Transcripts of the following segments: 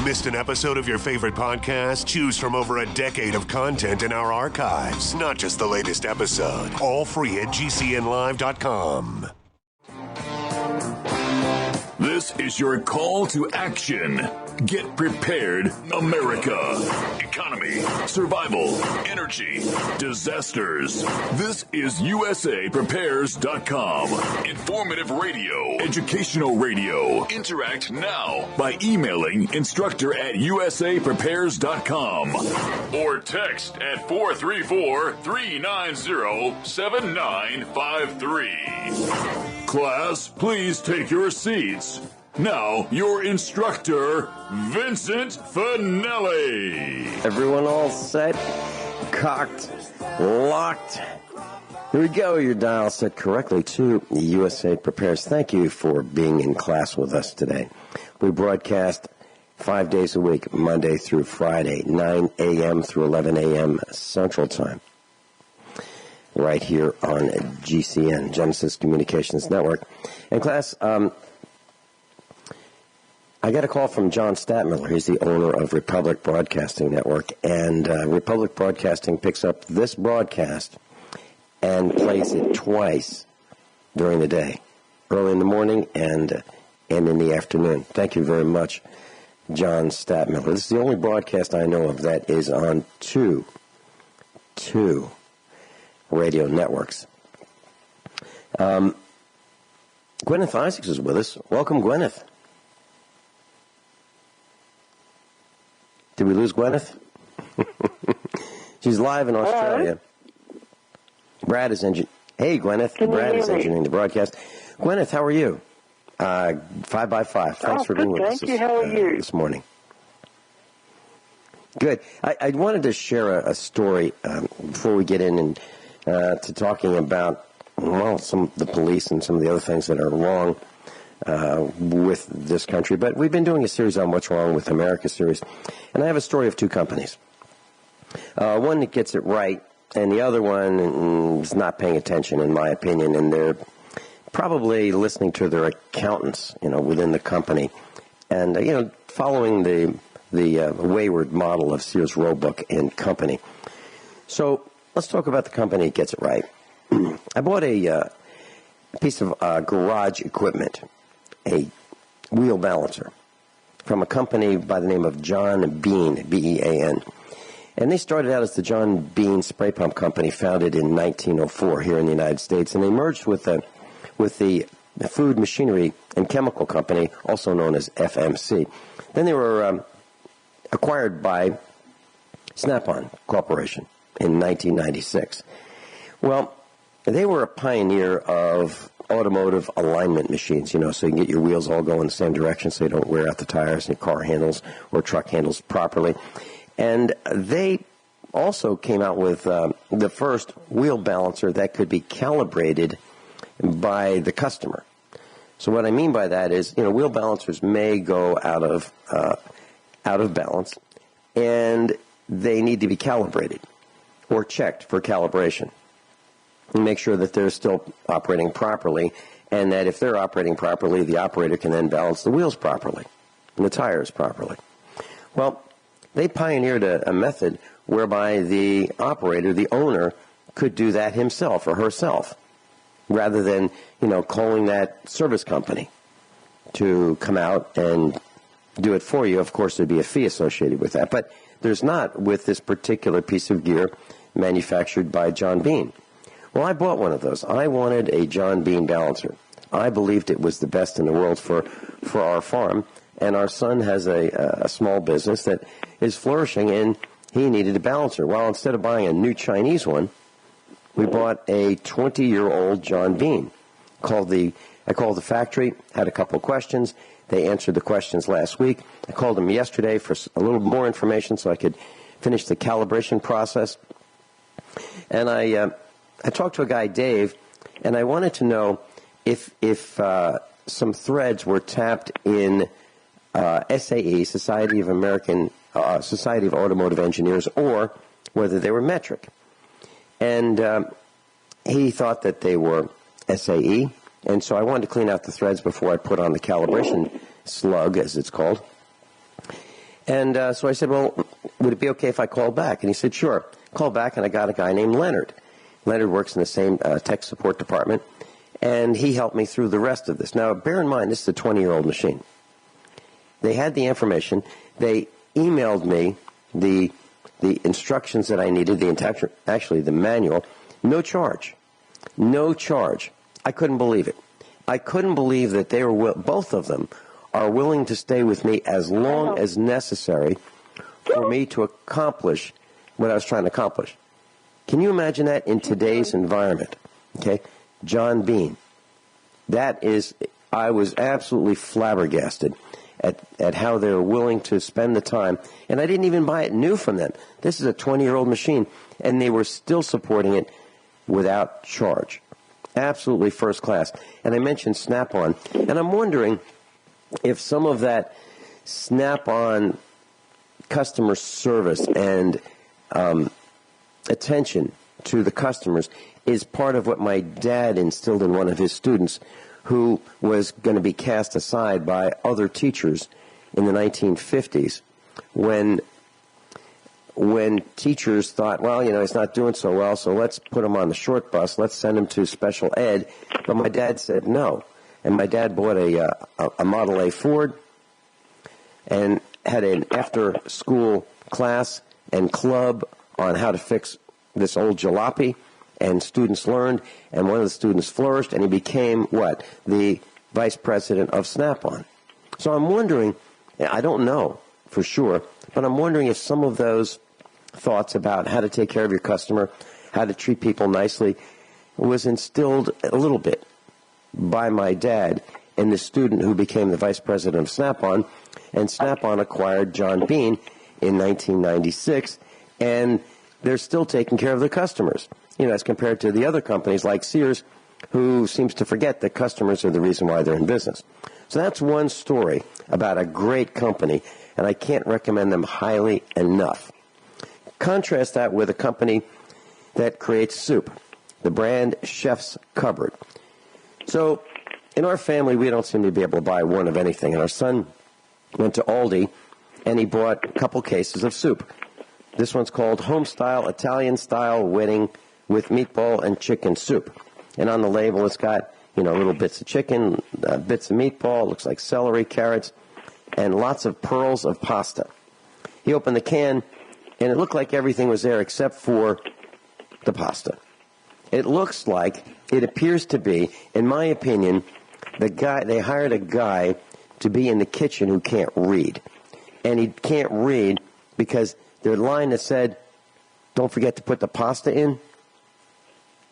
Missed an episode of your favorite podcast? Choose from over a decade of content in our archives, not just the latest episode. All free at GCNlive.com. This is your call to action. Get prepared, America. Economy, survival, energy, disasters. This is USAPrepares.com. Informative radio, educational radio. Interact now by emailing instructor@USAPrepares.com or text at 434-390-7953. Class, please take your seats. Now, your instructor, Vincent Finelli. Everyone all set, cocked, locked. Here we go. Your dial set correctly to USA Prepares. Thank you for being in class with us today. We broadcast 5 days a week, Monday through Friday, 9 a.m. through 11 a.m. Central Time, right here on GCN, Genesis Communications Network. And class, I got a call from John Statmiller. He's the owner of Republic Broadcasting Network, and Republic Broadcasting picks up this broadcast and plays it twice during the day, early in the morning and in the afternoon. Thank you very much, John Statmiller. This is the only broadcast I know of that is on two radio networks. Guineith Isaacs is with us. Welcome, Guineith. Did we lose Guineith? She's live in Australia. Brad is engineering. Hey, Guineith. Brad is engineering the broadcast. Guineith, how are you? 5x5. Thanks for being with us this morning. Good. I wanted to share a story before we get in and to talking about, well, some of the police and some of the other things that are wrong with this country. But we've been doing a series on What's Wrong with America series. And I have a story of two companies. One that gets it right, and the other one is not paying attention, in my opinion, and they're probably listening to their accountants, within the company, and, following the wayward model of Sears Roebuck and Company. So let's talk about the company that gets it right. I bought a piece of garage equipment, a wheel balancer, from a company by the name of John Bean, B-E-A-N. And they started out as the John Bean Spray Pump Company, founded in 1904 here in the United States. And they merged with the Food Machinery and Chemical Company, also known as FMC. Then they were acquired by Snap-on Corporation in 1996. Well, they were a pioneer of automotive alignment machines, so you can get your wheels all going in the same direction so you don't wear out the tires and your car handles or truck handles properly. And they also came out with the first wheel balancer that could be calibrated by the customer. So what I mean by that is, wheel balancers may go out of balance, and they need to be calibrated or checked for calibration and make sure that they're still operating properly, and that if they're operating properly, the operator can then balance the wheels properly and the tires properly. Well, they pioneered a method whereby the operator, the owner, could do that himself or herself, rather than, calling that service company to come out and do it for you. Of course, there'd be a fee associated with that, but there's not with this particular piece of gear manufactured by John Bean. Well, I bought one of those. I wanted a John Bean balancer. I believed it was the best in the world for our farm, and our son has a small business that is flourishing, and he needed a balancer. Well, instead of buying a new Chinese one, we bought a 20-year-old John Bean. I called the factory, had a couple of questions. They answered the questions last week. I called them yesterday for a little more information so I could finish the calibration process. And I talked to a guy, Dave, and I wanted to know if some threads were tapped in SAE, Society of Automotive Engineers, or whether they were metric. And he thought that they were SAE, and so I wanted to clean out the threads before I put on the calibration slug, as it's called. And so I said, well, would it be okay if I called back? And he said, sure. Called back, and I got a guy named Leonard. Leonard works in the same tech support department, and he helped me through the rest of this. Now, bear in mind, this is a 20-year-old machine. They had the information. They emailed me the instructions that I needed, actually the manual, no charge. No charge. I couldn't believe it. I couldn't believe that they were both of them are willing to stay with me as long as necessary for me to accomplish what I was trying to accomplish. Can you imagine that in today's environment? Okay, John Bean. I was absolutely flabbergasted at how they were willing to spend the time. And I didn't even buy it new from them. This is a 20-year-old machine, and they were still supporting it without charge. Absolutely first class. And I mentioned Snap-on, and I'm wondering if some of that Snap-on customer service and attention to the customers is part of what my dad instilled in one of his students who was going to be cast aside by other teachers in the 1950s when teachers thought, well, he's not doing so well, so let's put him on the short bus, let's send him to special ed. But my dad said no. And my dad bought a Model A Ford and had an after-school class and club on how to fix this old jalopy, and students learned, and one of the students flourished, and he became, what? The vice president of Snap-on. So I'm wondering, I don't know for sure, but I'm wondering if some of those thoughts about how to take care of your customer, how to treat people nicely, was instilled a little bit by my dad and the student who became the vice president of Snap-on, and Snap-on acquired John Bean in 1996, and they're still taking care of the customers, as compared to the other companies like Sears, who seems to forget that customers are the reason why they're in business. So that's one story about a great company, and I can't recommend them highly enough. Contrast that with a company that creates soup, the brand Chef's Cupboard. So in our family, we don't seem to be able to buy one of anything, and our son went to Aldi, and he bought a couple cases of soup. This one's called Home-Style Italian-Style Wedding with Meatball and Chicken Soup. And on the label, it's got, little bits of chicken, bits of meatball, looks like celery, carrots, and lots of pearls of pasta. He opened the can, and it looked like everything was there except for the pasta. It appears to be, in my opinion, they hired a guy to be in the kitchen who can't read. And he can't read because their line that said, don't forget to put the pasta in,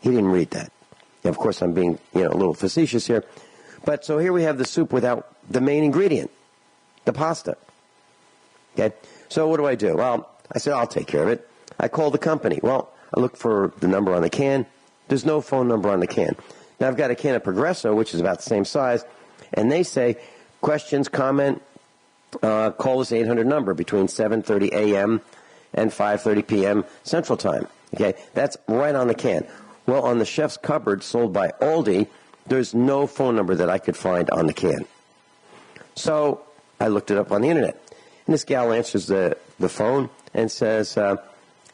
he didn't read that. And of course, I'm being, a little facetious here. But so here we have the soup without the main ingredient, the pasta. Okay? So what do? Well, I said, I'll take care of it. I called the company. Well, I looked for the number on the can. There's no phone number on the can. Now, I've got a can of Progresso, which is about the same size, and they say, questions, comment, call this 800 number between 7:30 a.m. and 5:30 p.m. Central Time. Okay? That's right on the can. Well, on the Chef's Cupboard sold by Aldi, there's no phone number that I could find on the can. So I looked it up on the internet. And this gal answers the phone and says, the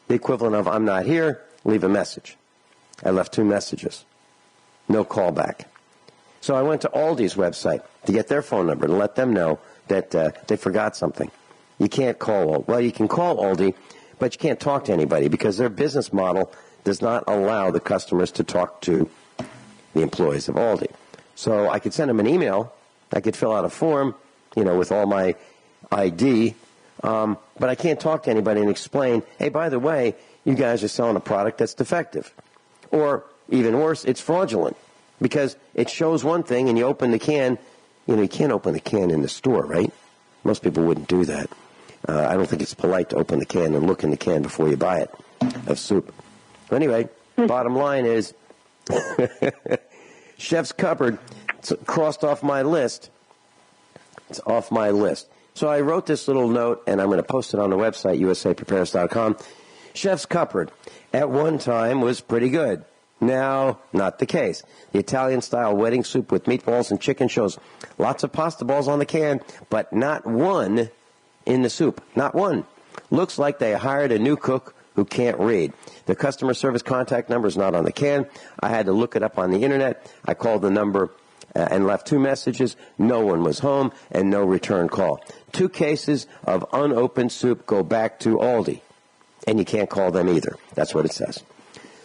equivalent of, I'm not here, leave a message. I left 2 messages. No call back. So I went to Aldi's website to get their phone number and let them know that they forgot something. You can't call Aldi. Well, you can call Aldi, but you can't talk to anybody because their business model does not allow the customers to talk to the employees of Aldi. So I could send them an email. I could fill out a form, with all my ID, but I can't talk to anybody and explain, hey, by the way, you guys are selling a product that's defective. Or, even worse, it's fraudulent because it shows one thing and you open the can. You can't open the can in the store, right? Most people wouldn't do that. I don't think it's polite to open the can and look in the can before you buy it of soup. Anyway, bottom line is Chef's Cupboard, it's crossed off my list. It's off my list. So I wrote this little note, and I'm going to post it on the website, usaprepares.com. Chef's Cupboard, at one time, was pretty good. Now, not the case. The Italian-style wedding soup with meatballs and chicken shows lots of pasta balls on the can, but not one in the soup. Not one. Looks like they hired a new cook who can't read. The customer service contact number is not on the can. I had to look it up on the internet. I called the number and left 2 messages. No one was home and no return call. 2 cases of unopened soup go back to Aldi, and you can't call them either. That's what it says.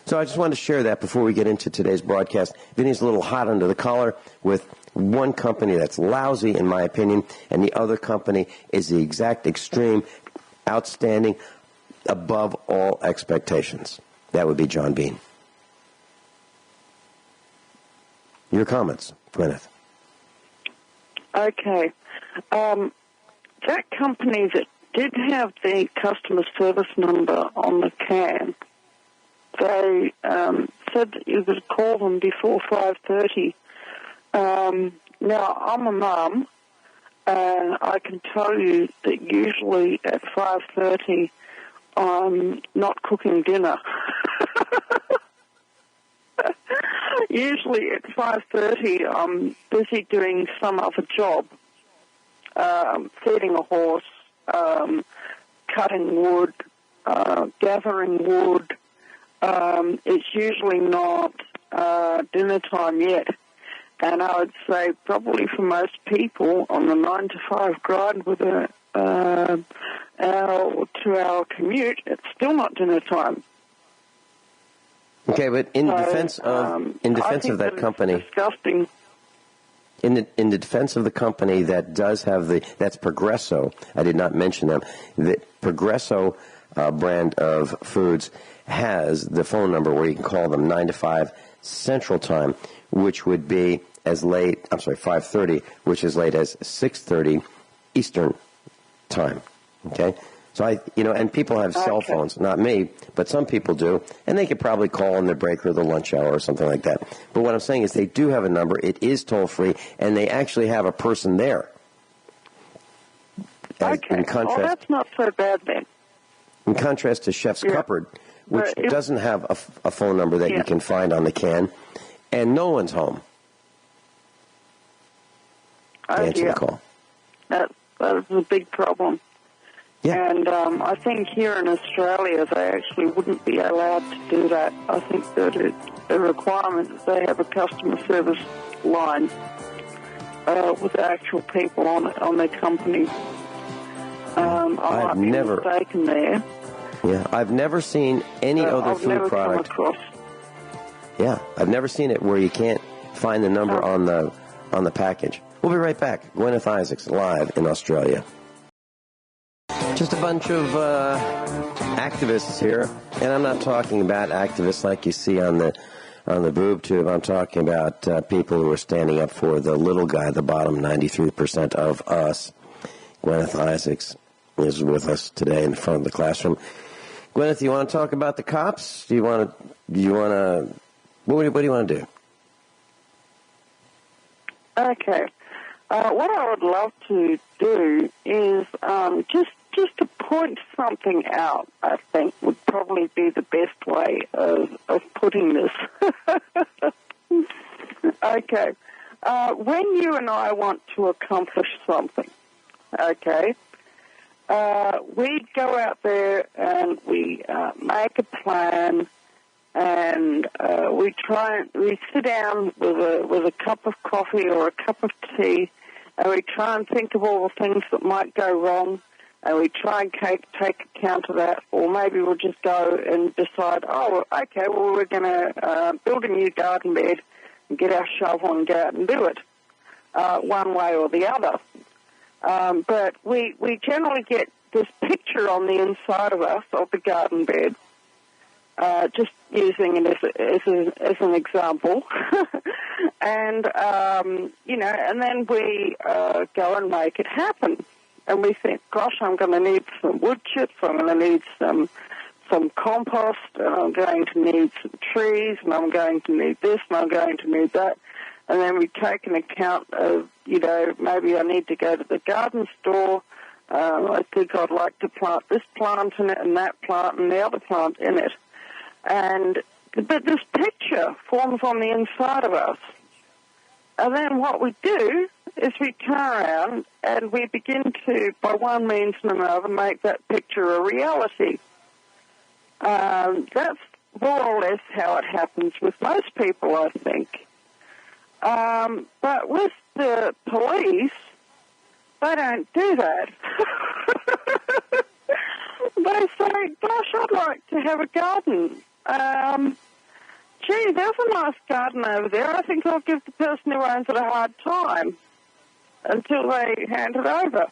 So I just wanted to share that before we get into today's broadcast. Vinny's a little hot under the collar with one company that's lousy, in my opinion, and the other company is the exact extreme, outstanding, above all expectations. That would be John Bean. Your comments, Guineith. Okay. That company that did have the customer service number on the can, they said that you could call them before 5:30. Now, I'm a mum, and I can tell you that usually at 5:30 I'm not cooking dinner. Usually at 5:30 I'm busy doing some other job, feeding a horse, cutting wood, gathering wood. It's usually not dinner time yet. And I would say probably for most people on the 9 to 5 grind with a hour or 2 hour commute, it's still not dinner time. Okay, but in defense of that company, disgusting. In the defense of the company that does have that's Progresso. I did not mention them. The Progresso brand of foods has the phone number where you can call them 9 to 5 Central Time, which would be as late. 5:30, which is late as 6:30 Eastern Time. Okay. So and people have cell phones, not me, but some people do, and they could probably call in their break or the lunch hour or something like that. But what I'm saying is they do have a number, it is toll-free, and they actually have a person there. Okay, well, that's not so bad then. In contrast to Chef's Cupboard, which doesn't have a phone number that you can find on the can, and no one's home to answer the call. That is a big problem. Yeah. And I think here in Australia they actually wouldn't be allowed to do that. I think that it's a requirement that they have a customer service line with the actual people on their company. I might be mistaken there. Yeah, I've never seen any other food product. Yeah, I've never seen it where you can't find the number on the package. We'll be right back. Guineith Isaacs live in Australia. Just a bunch of activists here, and I'm not talking about activists like you see on the boob tube. I'm talking about people who are standing up for the little guy, the bottom 93% of us. Guineith Isaacs is with us today in front of the classroom. Guineith, you want to talk about the cops? What do you want to do? Okay. What I would love to do is just to point something out, I think, would probably be the best way of putting this. Okay. When you and I want to accomplish something, okay, we go out there and we make a plan, and we sit down with a cup of coffee or a cup of tea, and we try and think of all the things that might go wrong, and we try and take account of that, or maybe we'll just go and decide, we're going to build a new garden bed and get our shovel and go out and do it, one way or the other. But we generally get this picture on the inside of us of the garden bed, just using it as an example, and and then we go and make it happen. And we think, gosh, I'm going to need some wood chips, I'm going to need some compost, and I'm going to need some trees, and I'm going to need this, and I'm going to need that. And then we take an account of, maybe I need to go to the garden store. I think I'd like to plant this plant in it and that plant and the other plant in it. But this picture forms on the inside of us. And then what we do is we turn around and we begin to, by one means and another, make that picture a reality. That's more or less how it happens with most people, I think. But with the police, they don't do that. They say, gosh, I'd like to have a garden. Gee, there's a nice garden over there. I think I'll give the person who owns it a hard time until they hand it over.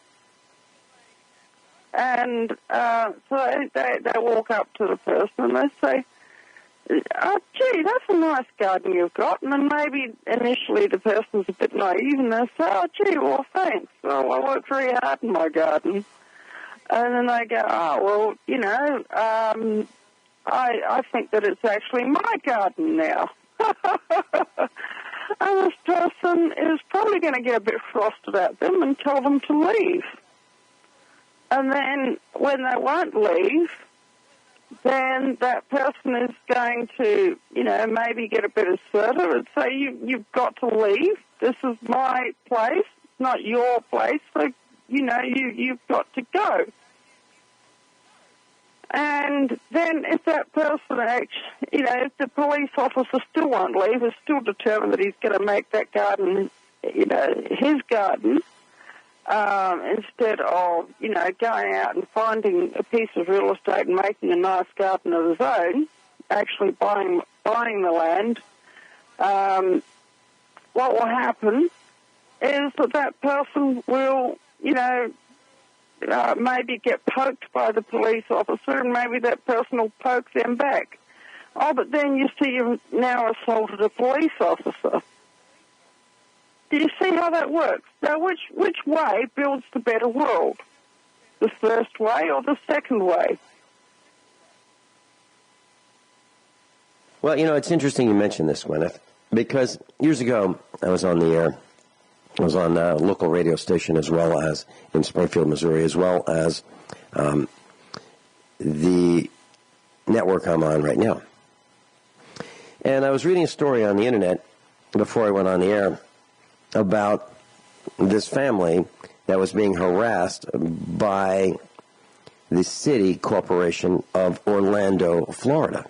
And so they walk up to the person and they say, oh, gee, that's a nice garden you've got. And then maybe initially the person's a bit naive and they say, oh, gee, well, thanks. Well, I worked very hard in my garden. And then they go, oh, well, you know, I think that it's actually my garden now. And this person is probably going to get a bit frosted at them and tell them to leave. And then when they won't leave, then that person is going to, you know, maybe get a bit assertive and say, you've got to leave. This is my place, not your place. So, you know, you've got to go. And then if that person actually, you know, if the police officer still won't leave, is still determined that he's going to make that garden, you know, his garden, instead of, you know, going out and finding a piece of real estate and making a nice garden of his own, actually buying the land, what will happen is that person will, you know, maybe get poked by the police officer, and maybe that person will poke them back. Oh, but then you see you've now assaulted a police officer. Do you see how that works? Now, which way builds the better world? The first way or the second way? Well, you know, it's interesting you mentioned this, Guineith, because years ago I was on the air. I was on a local radio station as well as in Springfield, Missouri, as well as the network I'm on right now. And I was reading a story on the internet before I went on the air about this family that was being harassed by the city corporation of Orlando, Florida.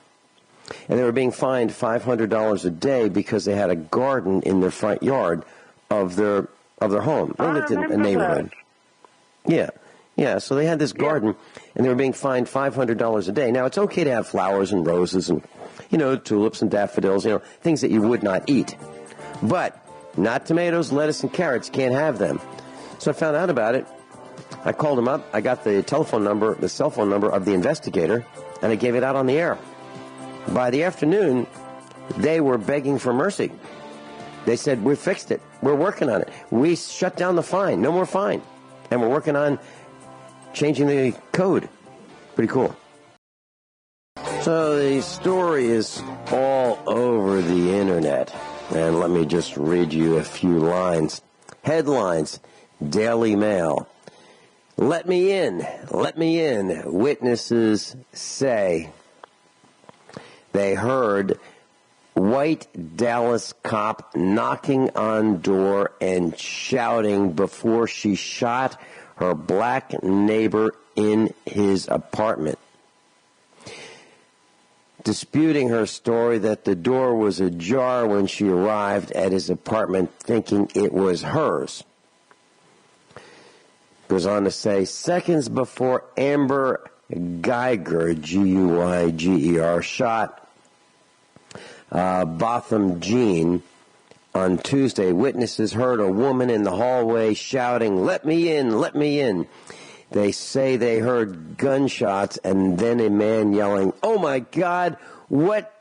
And they were being fined $500 a day because they had a garden in their front yard of their home. They lived in a neighborhood. Yeah. So they had this garden, and they were being fined $500 a day. Now, it's okay to have flowers and roses and, you know, tulips and daffodils, you know, things that you would not eat. But not tomatoes, lettuce, and carrots. Can't have them. So I found out about it. I called him up. I got the cell phone number of the investigator, and I gave it out on the air. By the afternoon, they were begging for mercy. They said, we fixed it. We're working on it. We shut down the fine. No more fine. And we're working on changing the code. Pretty cool. So the story is all over the internet. And let me just read you a few lines. Headlines, Daily Mail. Let me in. Let me in. Witnesses say they heard white Dallas cop knocking on door and shouting before she shot her black neighbor in his apartment, disputing her story that the door was ajar when she arrived at his apartment thinking it was hers. Goes on to say, seconds before Amber Geiger, G-U-I-G-E-R, shot Botham Jean on Tuesday, witnesses heard a woman in the hallway shouting, let me in, let me in. They say they heard gunshots and then a man yelling, oh my God, what?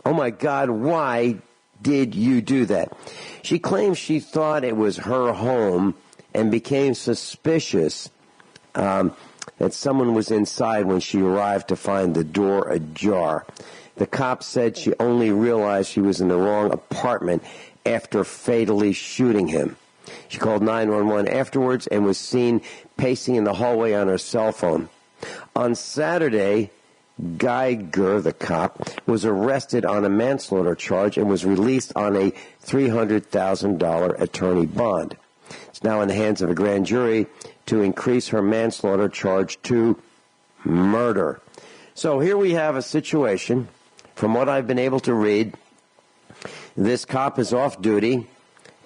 Oh my God, why did you do that? She claims she thought it was her home and became suspicious that someone was inside when she arrived to find the door ajar. The cop said she only realized she was in the wrong apartment after fatally shooting him. She called 911 afterwards and was seen pacing in the hallway on her cell phone. On Saturday, Geiger, the cop, was arrested on a manslaughter charge and was released on a $300,000 attorney bond. It's now in the hands of a grand jury to increase her manslaughter charge to murder. So here we have a situation, from what I've been able to read. This cop is off duty,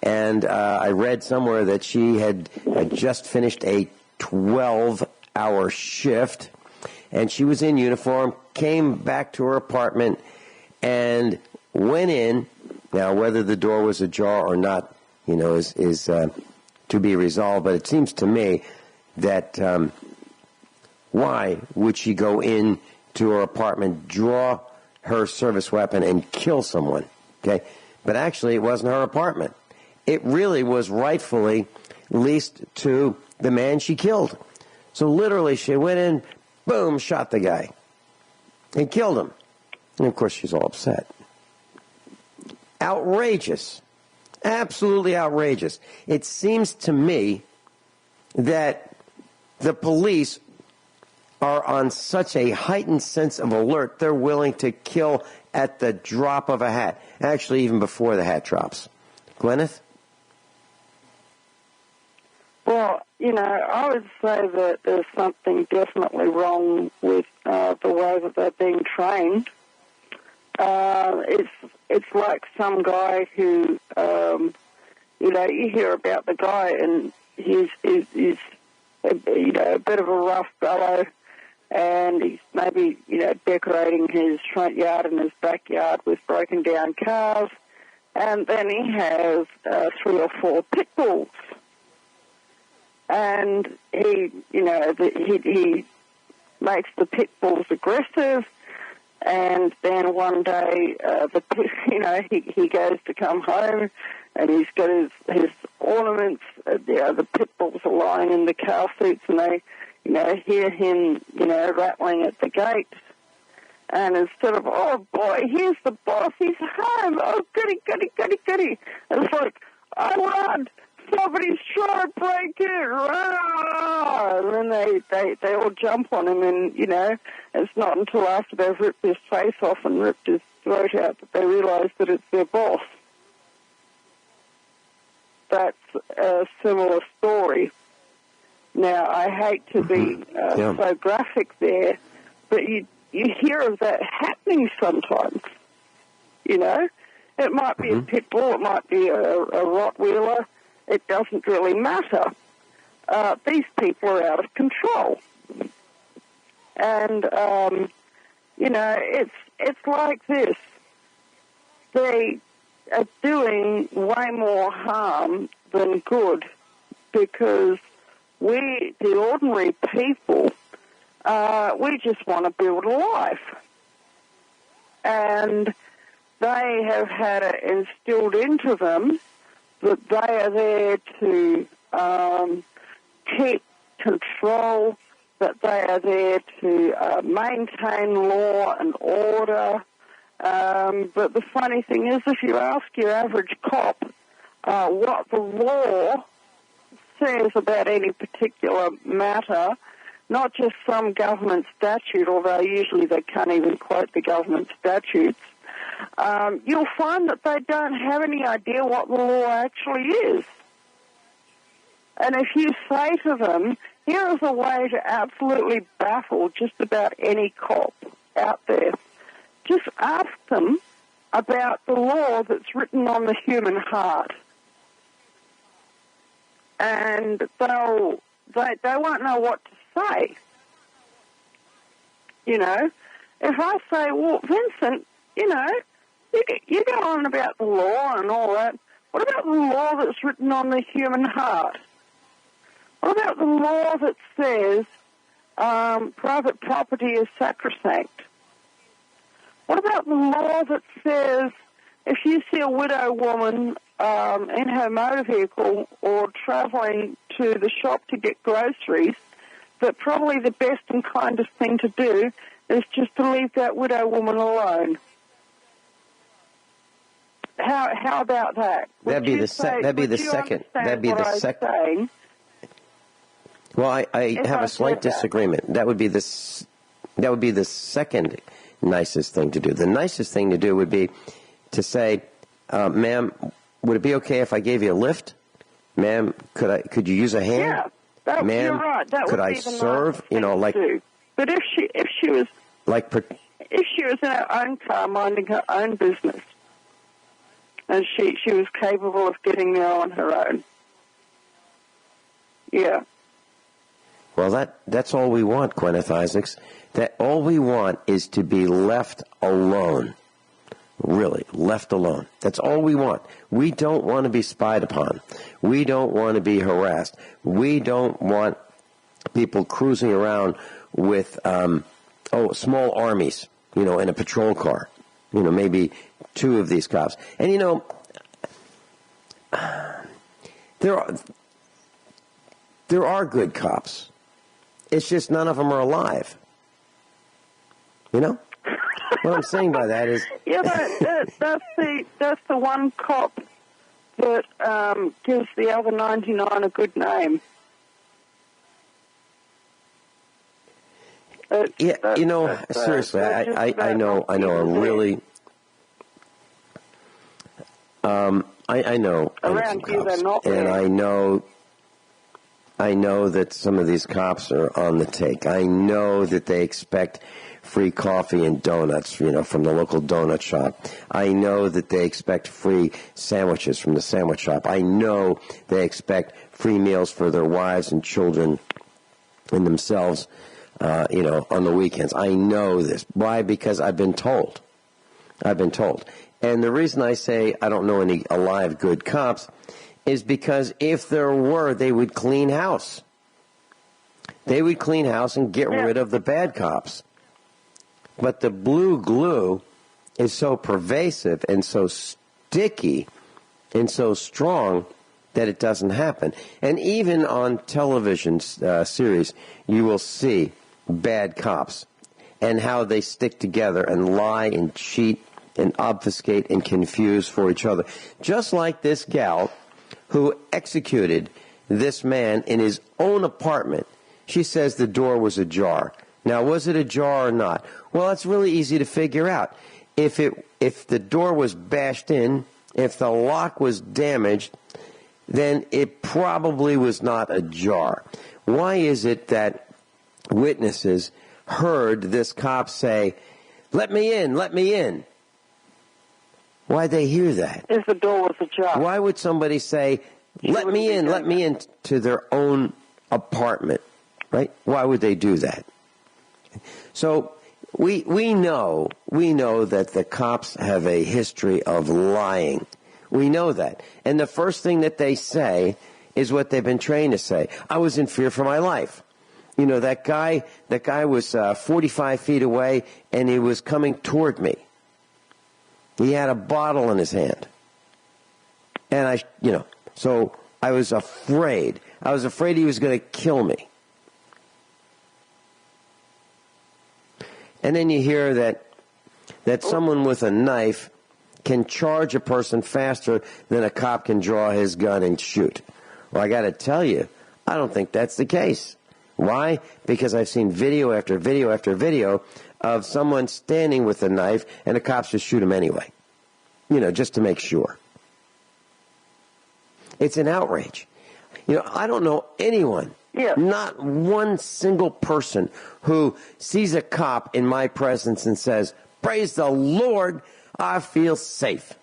and I read somewhere that she had just finished a 12-hour shift, and she was in uniform, came back to her apartment, and went in. Now, whether the door was ajar or not, is to be resolved, but it seems to me that why would she go in to her apartment, draw her service weapon, and kill someone? Okay, but actually it wasn't her apartment. It really was rightfully leased to the man she killed. So literally she went in, boom, shot the guy, and killed him. And of course she's all upset. Outrageous. Absolutely outrageous. It seems to me that the police are on such a heightened sense of alert, they're willing to kill at the drop of a hat. Actually, even before the hat drops. Guineith? Well, I would say that there's something definitely wrong with the way that they're being trained. It's like some guy who, you hear about the guy and he's a bit of a rough fellow, and he's maybe, decorating his front yard and his backyard with broken down cars, and then he has 3 or 4 pit bulls. And he makes the pit bulls aggressive, and then one day, he goes to come home, and he's got his ornaments. The pit bulls are lying in the car seats, and they, hear him, rattling at the gate. And instead of, oh boy, here's the boss, he's home. Oh, goody, goody, goody, goody. It's like, I run. Somebody's trying to break in. And then they all jump on him, and, it's not until after they've ripped his face off and ripped his throat out that they realise that it's their boss. That's a similar story. Now, I hate to be so graphic there, but you hear of that happening sometimes, It might be a pit bull, it might be a Rottweiler. It doesn't really matter. These people are out of control. And, it's like this. They are doing way more harm than good because we, the ordinary people, we just want to build a life. And they have had it instilled into them that they are there to keep control, that they are there to maintain law and order. But the funny thing is, if you ask your average cop what the law says about any particular matter, not just some government statute, although usually they can't even quote the government statutes, you'll find that they don't have any idea what the law actually is. And if you say to them, here is a way to absolutely baffle just about any cop out there, just ask them about the law that's written on the human heart. And they won't know what to say. If I say, well, Vincent, you go on about the law and all that. What about the law that's written on the human heart? What about the law that says private property is sacrosanct? What about the law that says if you see a widow woman in her motor vehicle or travelling to the shop to get groceries, that probably the best and kindest thing to do is just to leave that widow woman alone? How about that? That'd be the second. Well, I have a slight disagreement. That would be the That would be the second nicest thing to do. The nicest thing to do would be to say, ma'am, would it be okay if I gave you a lift? Ma'am, could you use a hand? Yeah, ma'am, you're right. That could would I be the serve? nicest thing to do. But if she was in her own car minding her own business, and she was capable of getting there on her own, yeah. Well, that's all we want, Guineith Isaacs. That all we want is to be left alone. Really, left alone. That's all we want. We don't want to be spied upon. We don't want to be harassed. We don't want people cruising around with small armies, in a patrol car. Maybe two of these cops. And there are good cops. It's just none of them are alive. What I'm saying by that is... Yeah, that's the one cop that gives the other 99 a good name. Seriously, I know I'm really... I know around here cops, they're not and there. I know that some of these cops are on the take. I know that they expect free coffee and donuts, from the local donut shop. I know that they expect free sandwiches from the sandwich shop. I know they expect free meals for their wives and children and themselves, on the weekends. I know this. Why? Because I've been told. And the reason I say I don't know any alive good cops is because if there were, they would clean house. They would clean house and get rid of the bad cops. But the blue glue is so pervasive and so sticky and so strong that it doesn't happen. And even on television series, you will see bad cops and how they stick together and lie and cheat and obfuscate and confuse for each other. Just like this gal who executed this man in his own apartment. She says the door was ajar. Now, was it ajar or not? Well, it's really easy to figure out. If the door was bashed in, if the lock was damaged, then it probably was not ajar. Why is it that witnesses heard this cop say, "Let me in, let me in"? Why'd they hear that? If the door was ajar. Why would somebody say, let me in to their own apartment, right? Why would they do that? So we know that the cops have a history of lying. We know that. And the first thing that they say is what they've been trained to say. I was in fear for my life. That guy was 45 feet away and he was coming toward me. He had a bottle in his hand. And so I was afraid. I was afraid he was going to kill me. And then you hear that someone with a knife can charge a person faster than a cop can draw his gun and shoot. Well, I got to tell you, I don't think that's the case. Why? Because I've seen video after video after video of someone standing with a knife and the cops just shoot him anyway. Just to make sure. It's an outrage. I don't know anyone, not one single person who sees a cop in my presence and says, "Praise the Lord, I feel safe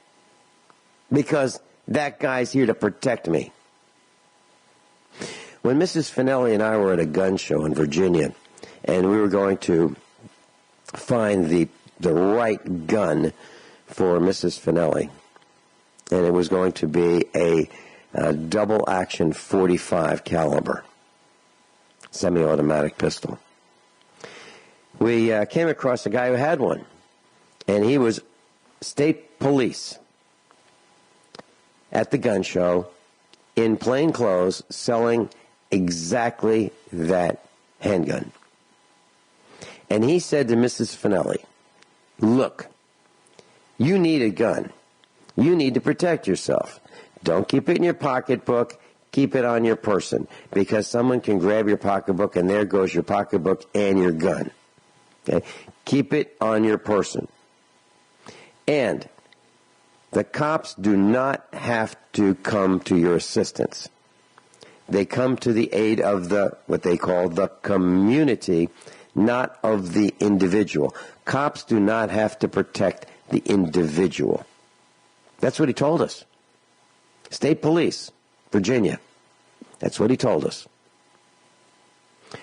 because that guy's here to protect me." When Mrs. Finelli and I were at a gun show in Virginia, and we were going to find the right gun for Mrs. Finelli, and it was going to be a double action .45 caliber semi-automatic pistol. We came across a guy who had one, and he was state police at the gun show in plain clothes selling exactly that handgun. And he said to Mrs. Finelli, "Look, you need a gun. You need to protect yourself. Don't keep it in your pocketbook. Keep it on your person, because someone can grab your pocketbook and there goes your pocketbook and your gun." Okay? Keep it on your person. And the cops do not have to come to your assistance. They come to the aid of what they call the community, not of the individual. Cops do not have to protect the individual. That's what he told us. State Police, Virginia. That's what he told us.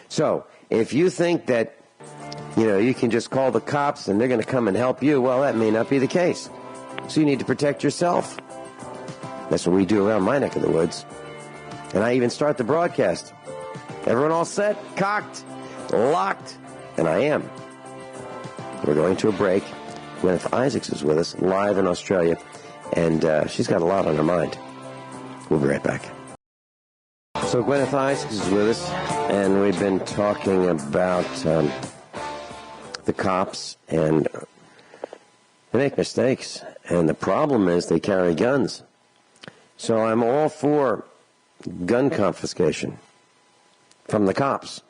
So, if you think that, you can just call the cops and they're going to come and help you, well, that may not be the case. So you need to protect yourself. That's what we do around my neck of the woods. And I even start the broadcast. Everyone all set, cocked, locked, and I am. We're going to a break. Guineith Isaacs is with us, live in Australia, and she's got a lot on her mind. We'll be right back. So Guineith Isaacs is with us, and we've been talking about the cops, and they make mistakes. And the problem is they carry guns. So I'm all for gun confiscation from the cops.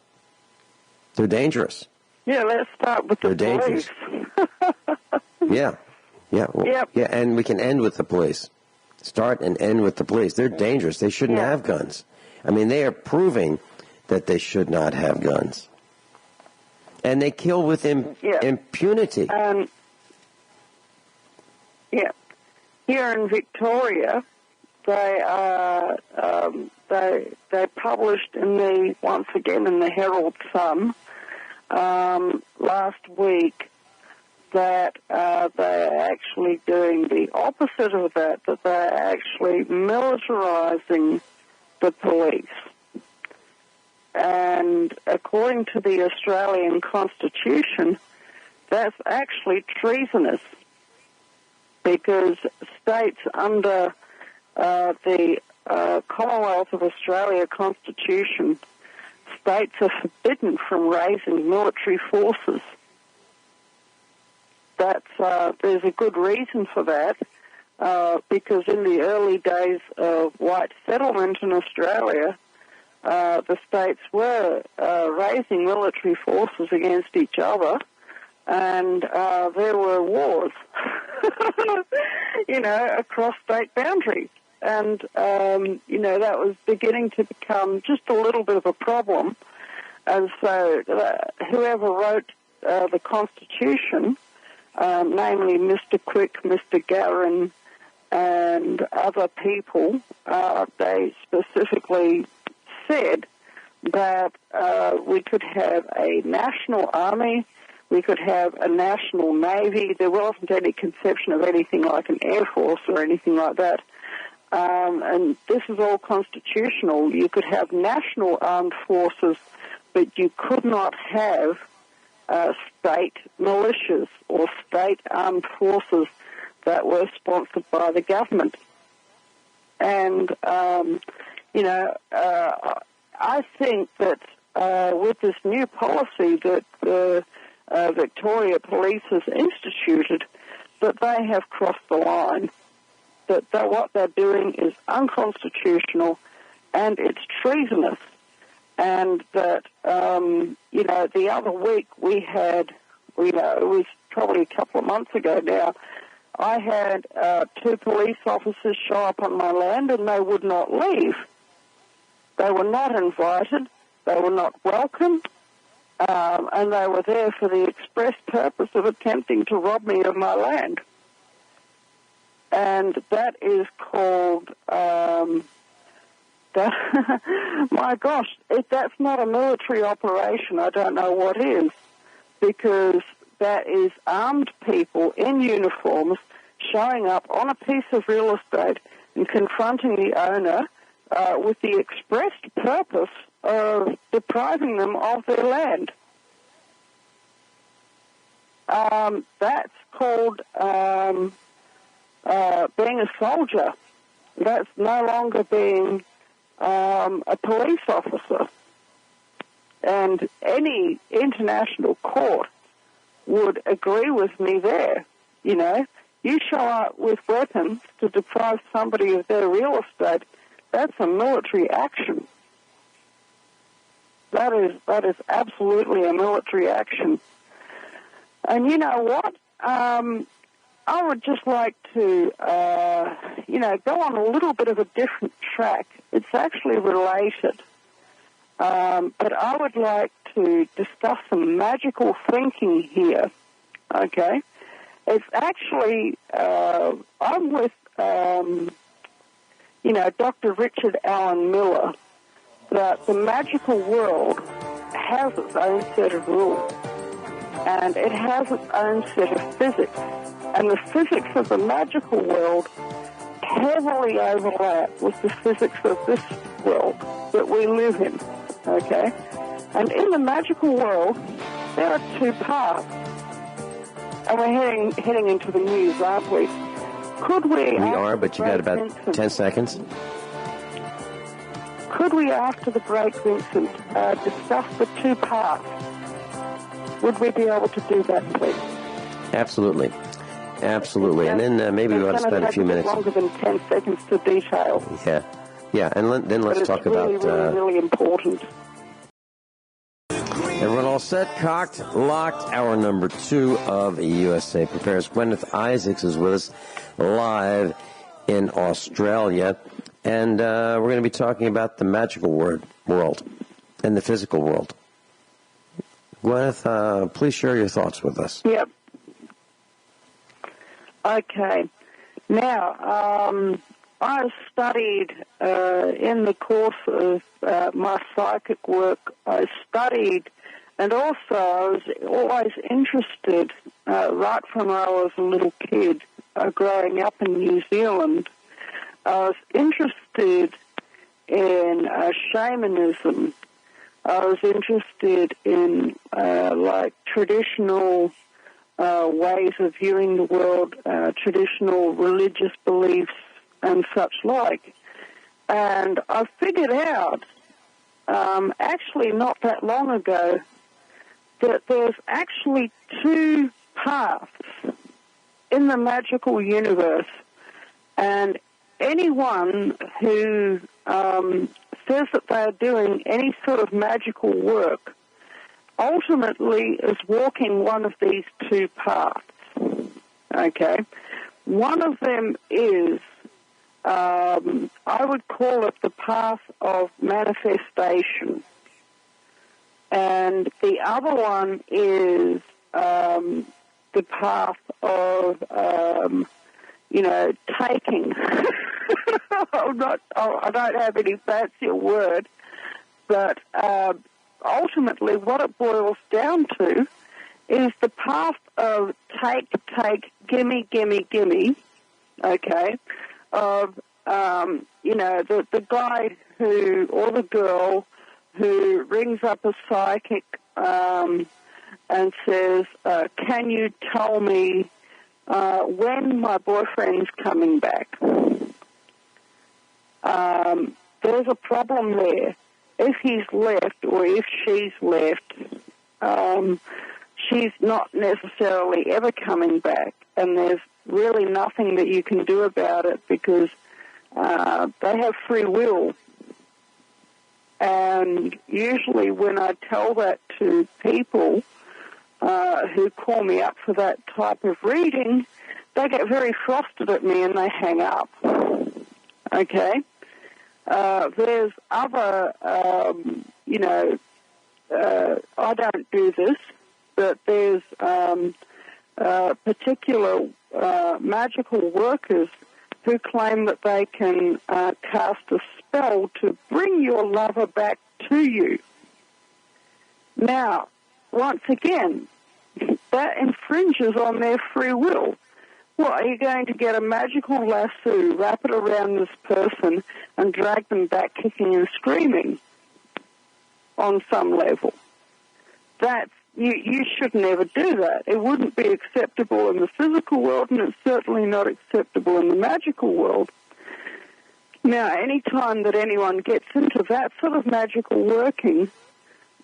They're dangerous. Yeah, let's start with the police. Yeah. Yep. Yeah, and we can end with the police. Start and end with the police. They're dangerous. They shouldn't have guns. I mean, they are proving that they should not have guns. And they kill with impunity. Here in Victoria, they published once again in the Herald Sun last week that they're actually doing the opposite of that they're actually militarizing the police. And according to the Australian Constitution, that's actually treasonous, because states under the Commonwealth of Australia Constitution, states are forbidden from raising military forces. There's a good reason for that, because in the early days of white settlement in Australia, the states were raising military forces against each other, and there were wars, across state boundaries. And, that was beginning to become just a little bit of a problem. And so whoever wrote the Constitution, namely Mr. Quick, Mr. Garrin, and other people, they specifically said that we could have a national army, we could have a national navy. There wasn't any conception of anything like an air force or anything like that. And this is all constitutional. You could have national armed forces, but you could not have state militias or state armed forces that were sponsored by the government. And, I think that with this new policy that the Victoria Police has instituted, that they have crossed the line, that what they're doing is unconstitutional and it's treasonous. And that, the other week we had, it was probably a couple of months ago now, I had 2 police officers show up on my land and they would not leave. They were not invited, they were not welcome, and they were there for the express purpose of attempting to rob me of my land. And that is called, my gosh, if that's not a military operation, I don't know what is, because that is armed people in uniforms showing up on a piece of real estate and confronting the owner with the expressed purpose of depriving them of their land. That's called being a soldier. That's no longer being a police officer. And any international court would agree with me there. You show up with weapons to deprive somebody of their real estate, that's a military action. That is absolutely a military action. And you know what? I would just like to, go on a little bit of a different track. It's actually related. But I would like to discuss some magical thinking here, okay? It's actually, I'm with, Dr. Richard Allen Miller, that the magical world has its own set of rules, and it has its own set of physics. And the physics of the magical world heavily overlap with the physics of this world that we live in, okay? And in the magical world, there are two paths. And we're heading into the news, aren't we? Could we... We are, but you got about Vincent, 10 seconds. Could we, after the break, Vincent, discuss the two paths? Would we be able to do that, please? Absolutely. Absolutely. And then maybe we ought to spend a few minutes. Longer than 10 seconds to detail. Yeah. And then let's talk about... It's really important. Everyone all set, cocked, locked. Hour number 2 of USA Prepares. Guineith Isaacs is with us live in Australia. And we're going to be talking about the magical world and the physical world. Guineith, please share your thoughts with us. Yep. Okay. Now, I studied in the course of my psychic work, I studied, and also I was always interested, right from when I was a little kid, growing up in New Zealand, I was interested in shamanism. I was interested in, traditional ways of viewing the world, traditional religious beliefs and such like. And I figured out, actually not that long ago, that there's actually two paths in the magical universe. And anyone who says that they're doing any sort of magical work ultimately is walking one of these two paths, okay? One of them is, I would call it the path of manifestation. And the other one is the path of, taking. I don't have any fancier word, but ultimately what it boils down to is the path of take, gimme, okay, of, the guy who, or the girl who rings up a psychic and says, can you tell me when my boyfriend's coming back? There's a problem there. If he's left or if she's left, she's not necessarily ever coming back, and there's really nothing that you can do about it because they have free will. And usually when I tell that to people who call me up for that type of reading, they get very frosted at me and they hang up. Okay? There's other, I don't do this, but there's particular magical workers who claim that they can cast a spell to bring your lover back to you. Now, once again, that infringes on their free will. Well, are you going to get a magical lasso, wrap it around this person, and drag them back kicking and screaming on some level? That's, you should never do that. It wouldn't be acceptable in the physical world, and it's certainly not acceptable in the magical world. Now, any time that anyone gets into that sort of magical working,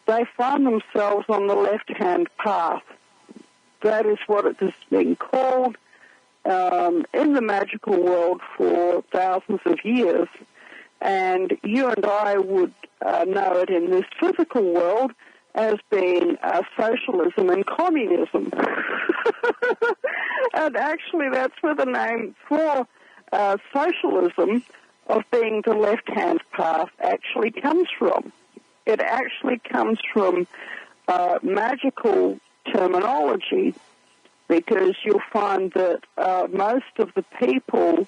they find themselves on the left-hand path. That is what it has been called in the magical world for thousands of years. And you and I would know it in this physical world as being socialism and communism. And actually that's where the name for socialism of being the left-hand path actually comes from. It actually comes from magical terminology, because you'll find that most of the people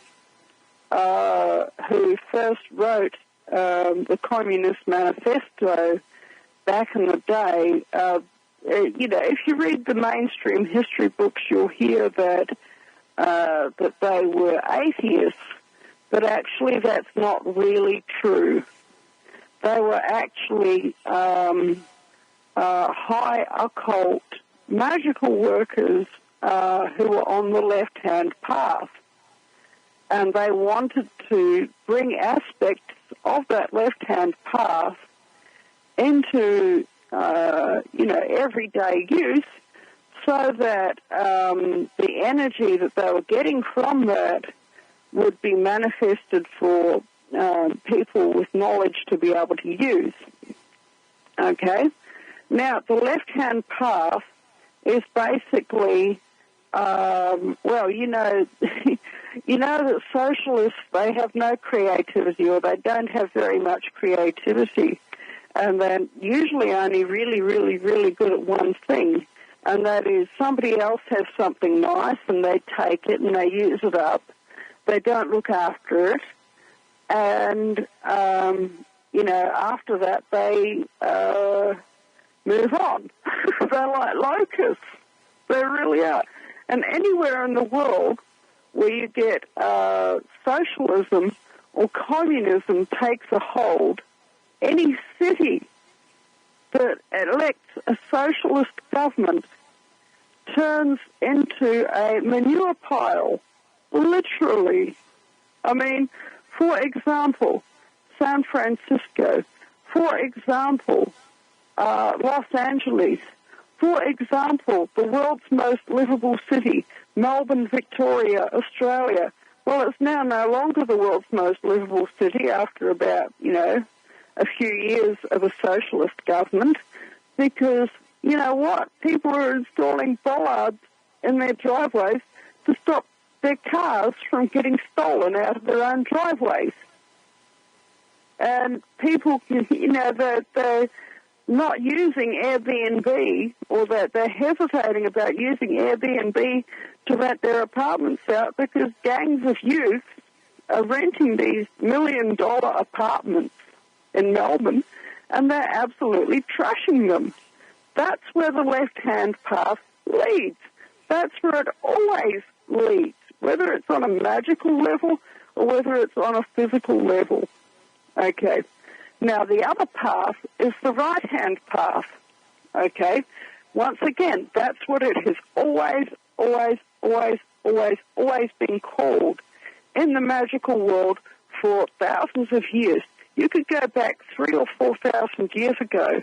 who first wrote the Communist Manifesto back in the day, if you read the mainstream history books, you'll hear that they were atheists, but actually that's not really true. They were actually high occult magical workers who were on the left-hand path, and they wanted to bring aspects of that left-hand path into everyday use, so that the energy that they were getting from that would be manifested for people with knowledge to be able to use. Okay? Now, the left-hand path is basically, that socialists, they have no creativity, or they don't have very much creativity, and they're usually only really, really, really good at one thing, and that is somebody else has something nice and they take it and they use it up. They don't look after it, and, after that they move on. They're like locusts. They really are. And anywhere in the world where you get socialism or communism takes a hold, any city that elects a socialist government turns into a manure pile, literally. I mean, for example, San Francisco, for example, Los Angeles, for example, the world's most livable city, Melbourne, Victoria, Australia. Well, it's now no longer the world's most livable city after about, a few years of a socialist government, because, you know what, people are installing bollards in their driveways to stop their cars from getting stolen out of their own driveways. And people, they're not using Airbnb, or that they're hesitating about using Airbnb to rent their apartments out because gangs of youth are renting these $1 million apartments in Melbourne, and they're absolutely trashing them. That's where the left-hand path leads. That's where it always leads, whether it's on a magical level or whether it's on a physical level. Okay. Now, the other path is the right-hand path. Okay. Once again, that's what it has always been called in the magical world for thousands of years. You could go back 3,000 or 4,000 years ago,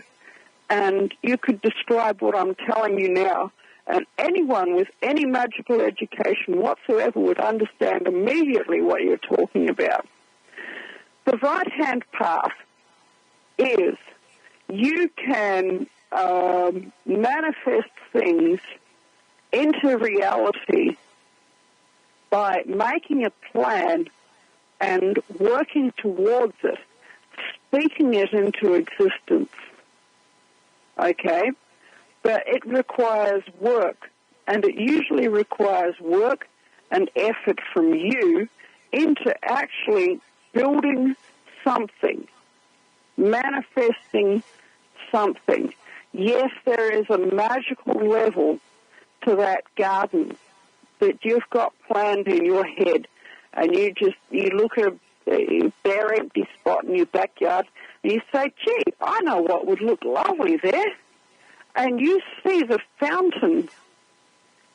and you could describe what I'm telling you now, and anyone with any magical education whatsoever would understand immediately what you're talking about. The right-hand path is you can manifest things into reality by making a plan and working towards it, speaking it into existence. Okay? But it requires work, and it usually requires work and effort from you into actually building something, manifesting something. Yes, there is a magical level to that garden that you've got planned in your head, and you look at a bare empty spot in your backyard and you say, gee, I know what would look lovely there. And you see the fountain.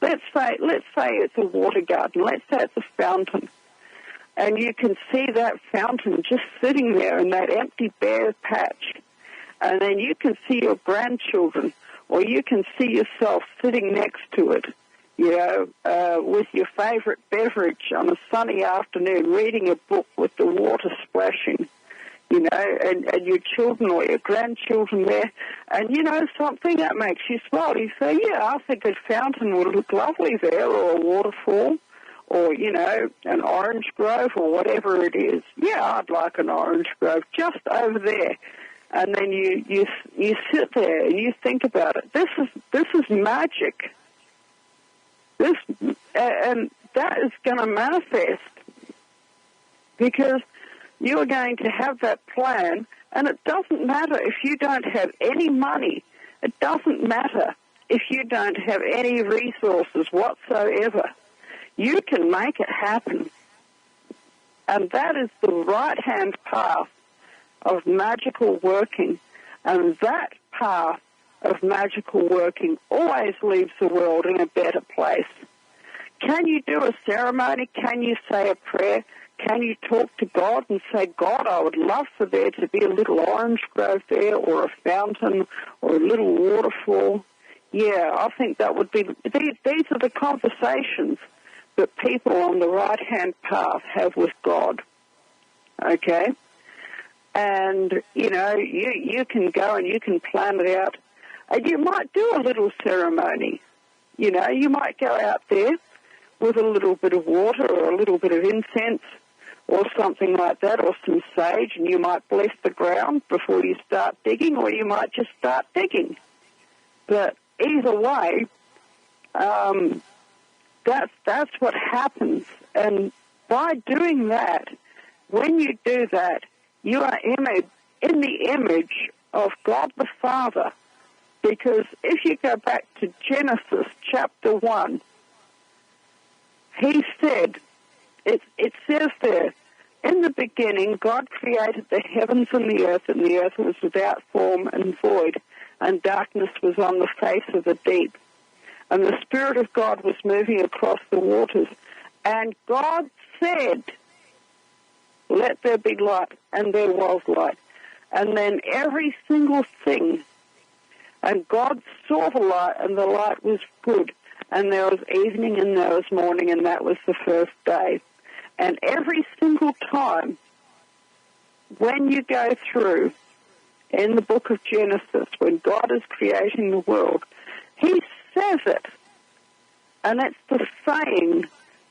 Let's say it's a water garden. Let's say it's a fountain. And you can see that fountain just sitting there in that empty bare patch. And then you can see your grandchildren, or you can see yourself sitting next to it, with your favorite beverage on a sunny afternoon, reading a book with the water splashing. you know, and your children or your grandchildren there, and you know something that makes you smile. You say, yeah, I think a fountain would look lovely there, or a waterfall, or, you know, an orange grove or whatever it is. Yeah, I'd like an orange grove just over there. And then you sit there and you think about it. This is magic. And that is going to manifest because you are going to have that plan, and it doesn't matter if you don't have any money. It doesn't matter if you don't have any resources whatsoever. You can make it happen. And that is the right-hand path of magical working. And that path of magical working always leaves the world in a better place. Can you do a ceremony? Can you say a prayer? Can you talk to God and say, God, I would love for there to be a little orange grove there, or a fountain, or a little waterfall? Yeah, I think that would be... These are the conversations that people on the right-hand path have with God. Okay? And, you know, you can go and you can plan it out. And you might do a little ceremony. You know, you might go out there with a little bit of water or a little bit of incense or something like that, or some sage, and you might bless the ground before you start digging, or you might just start digging. But either way, that's what happens. And by doing that, when you do that, you are in the image of God the Father. Because if you go back to Genesis chapter 1, he said, it says there, in the beginning God created the heavens and the earth was without form and void, and darkness was on the face of the deep. And the Spirit of God was moving across the waters. And God said, let there be light, and there was light. And then every single thing, and God saw the light, and the light was good. And there was evening and there was morning, and that was the first day. And every single time, when you go through in the book of Genesis, when God is creating the world, he says it. And it's the saying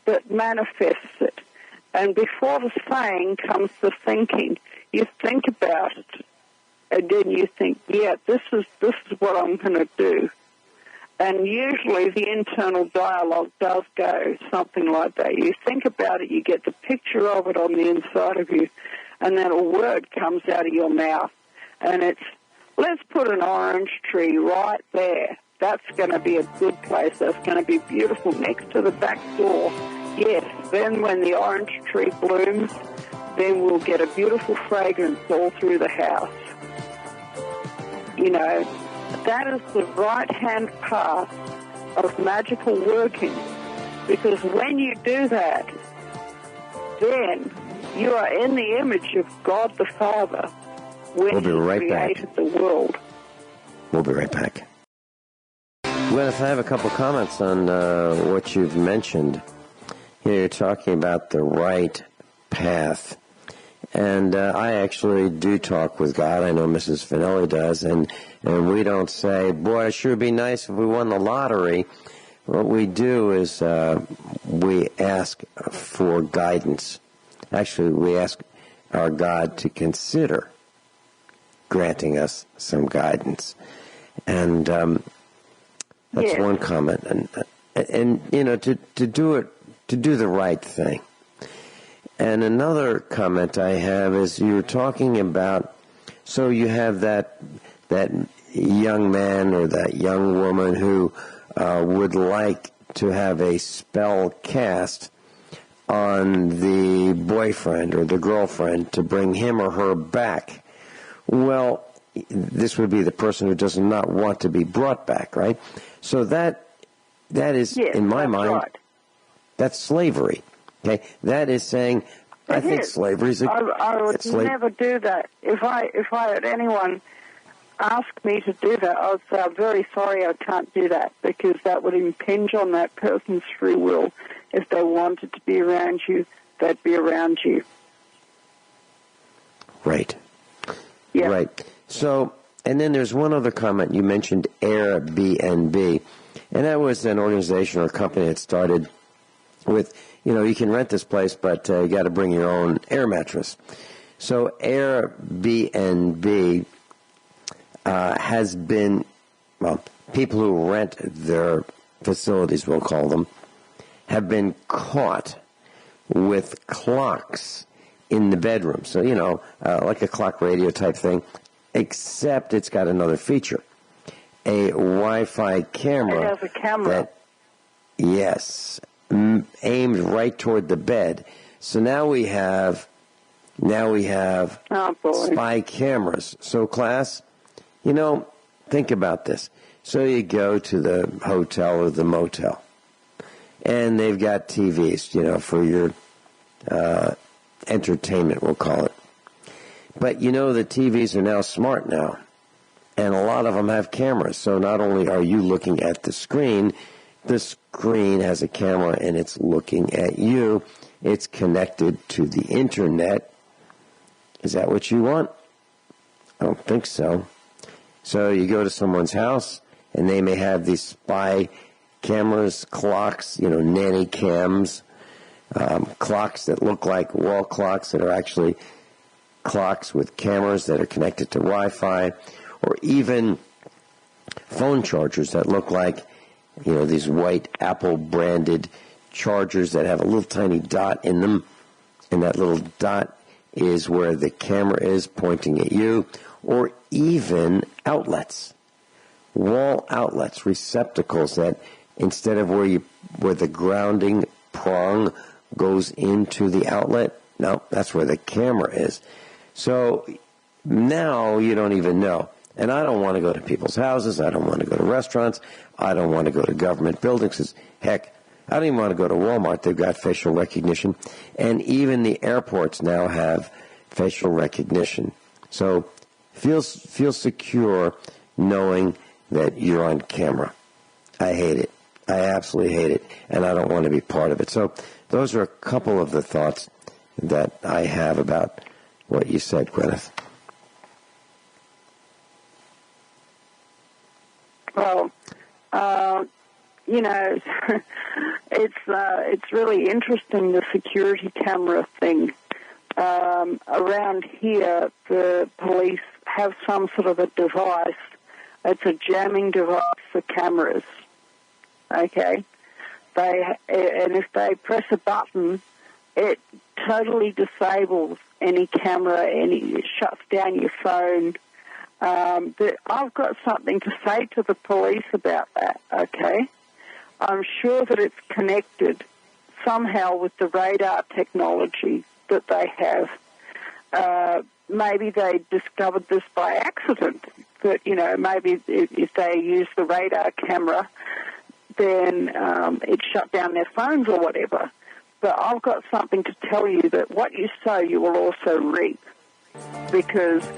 that manifests it. And before the saying comes the thinking. You think about it, and then you think, yeah, this is what I'm going to do. And usually the internal dialogue does go something like that. You think about it, you get the picture of it on the inside of you, and then a word comes out of your mouth. And it's, let's put an orange tree right there. That's going to be a good place. That's going to be beautiful next to the back door. Yes, then when the orange tree blooms, then we'll get a beautiful fragrance all through the house. You know, that is the right-hand path of magical working, because when you do that, then you are in the image of God the Father when He created the world. We'll be right back. Guineith, I have a couple comments on what you've mentioned. Here you're talking about the right path. And I actually do talk with God. I know Mrs. Finelli does. And we don't say, boy, it sure would be nice if we won the lottery. What we do is we ask for guidance. Actually, we ask our God to consider granting us some guidance. And that's one comment. And you know, to do the right thing. And another comment I have is you're talking about, so you have that young man or that young woman who would like to have a spell cast on the boyfriend or the girlfriend to bring him or her back. Well, this would be the person who does not want to be brought back, right? So that is, in my mind, right. That's slavery. Okay, that is saying, I think slavery is I would never do that. If I had anyone ask me to do that, I would say, I'm very sorry, I can't do that, because that would impinge on that person's free will. If they wanted to be around you, they'd be around you. Right. Yeah. Right. So, and then there's one other comment. You mentioned Airbnb, and that was an organization or a company that started with, you can rent this place, but you got to bring your own air mattress. So Airbnb has been, people who rent their facilities, we'll call them, have been caught with clocks in the bedroom. So, like a clock radio type thing, except it's got another feature. A Wi-Fi camera. It has a camera. Yes, aimed right toward the bed. So now we have spy cameras. So class, think about this. So you go to the hotel or the motel, and they've got TVs, for your entertainment, we'll call it. But the TVs are now smart now, and a lot of them have cameras. So not only are you looking at the screen has a camera and it's looking at you. It's connected to the internet. Is that what you want? I don't think so. So you go to someone's house, and they may have these spy cameras, clocks, nanny cams, clocks that look like wall clocks that are actually clocks with cameras that are connected to Wi-Fi, or even phone chargers that look like, these white Apple-branded chargers that have a little tiny dot in them, and that little dot is where the camera is pointing at you, or even outlets, wall outlets, receptacles that instead of where the grounding prong goes into the outlet, no, that's where the camera is. So now you don't even know. And I don't want to go to people's houses. I don't want to go to restaurants. I don't want to go to government buildings. Heck, I don't even want to go to Walmart. They've got facial recognition. And even the airports now have facial recognition. So feel secure knowing that you're on camera. I hate it. I absolutely hate it. And I don't want to be part of it. So those are a couple of the thoughts that I have about what you said, Guineith. Well, it's really interesting, the security camera thing. Around here, the police have some sort of a device. It's a jamming device for cameras. Okay? And if they press a button, it totally disables any camera, it shuts down your phone. But I've got something to say to the police about that, okay? I'm sure that it's connected somehow with the radar technology that they have. Maybe they discovered this by accident, that, maybe if they use the radar camera, then it shut down their phones or whatever. But I've got something to tell you, that what you sow, you will also reap. Because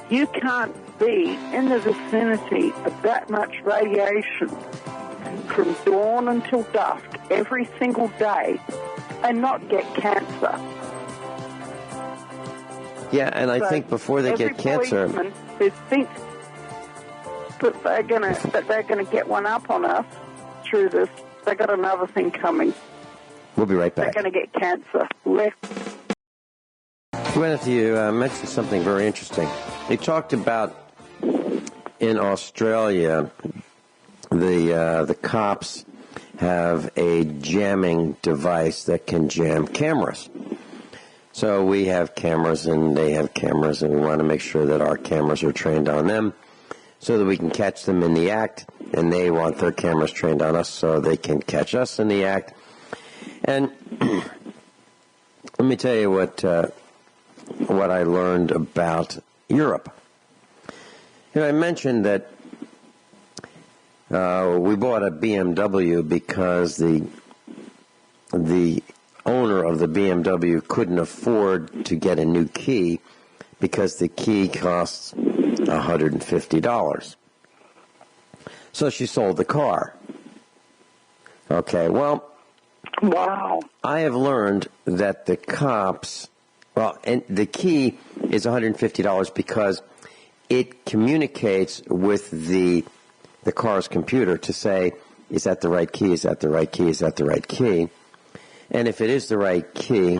you can't be in the vicinity of that much radiation from dawn until dusk every single day and not get cancer. Yeah, and I think before they get cancer, who thinks that they're gonna get one up on us through this, they got another thing coming. We'll be right back. They're going to get cancer. Guineith, you mentioned something very interesting. They talked about in Australia, the cops have a jamming device that can jam cameras. So we have cameras and they have cameras, and we want to make sure that our cameras are trained on them so that we can catch them in the act, and they want their cameras trained on us so they can catch us in the act. And let me tell you what I learned about Europe. I mentioned that we bought a BMW because the owner of the BMW couldn't afford to get a new key because the key costs $150. So she sold the car. Okay, well, wow. I have learned that the cops, and the key is $150 because it communicates with the car's computer to say, is that the right key, is that the right key, is that the right key? And if it is the right key,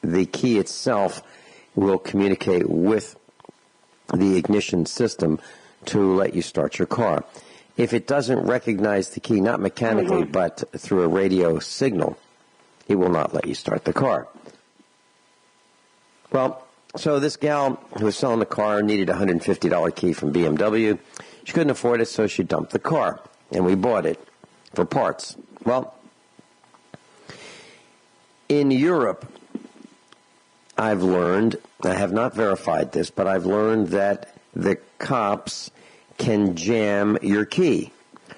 the key itself will communicate with the ignition system to let you start your car. If it doesn't recognize the key, not mechanically, but through a radio signal, it will not let you start the car. Well, so this gal who was selling the car needed a $150 key from BMW. She couldn't afford it, so she dumped the car, and we bought it for parts. Well, in Europe, I've learned, I have not verified this, but I've learned that the cops can jam your key.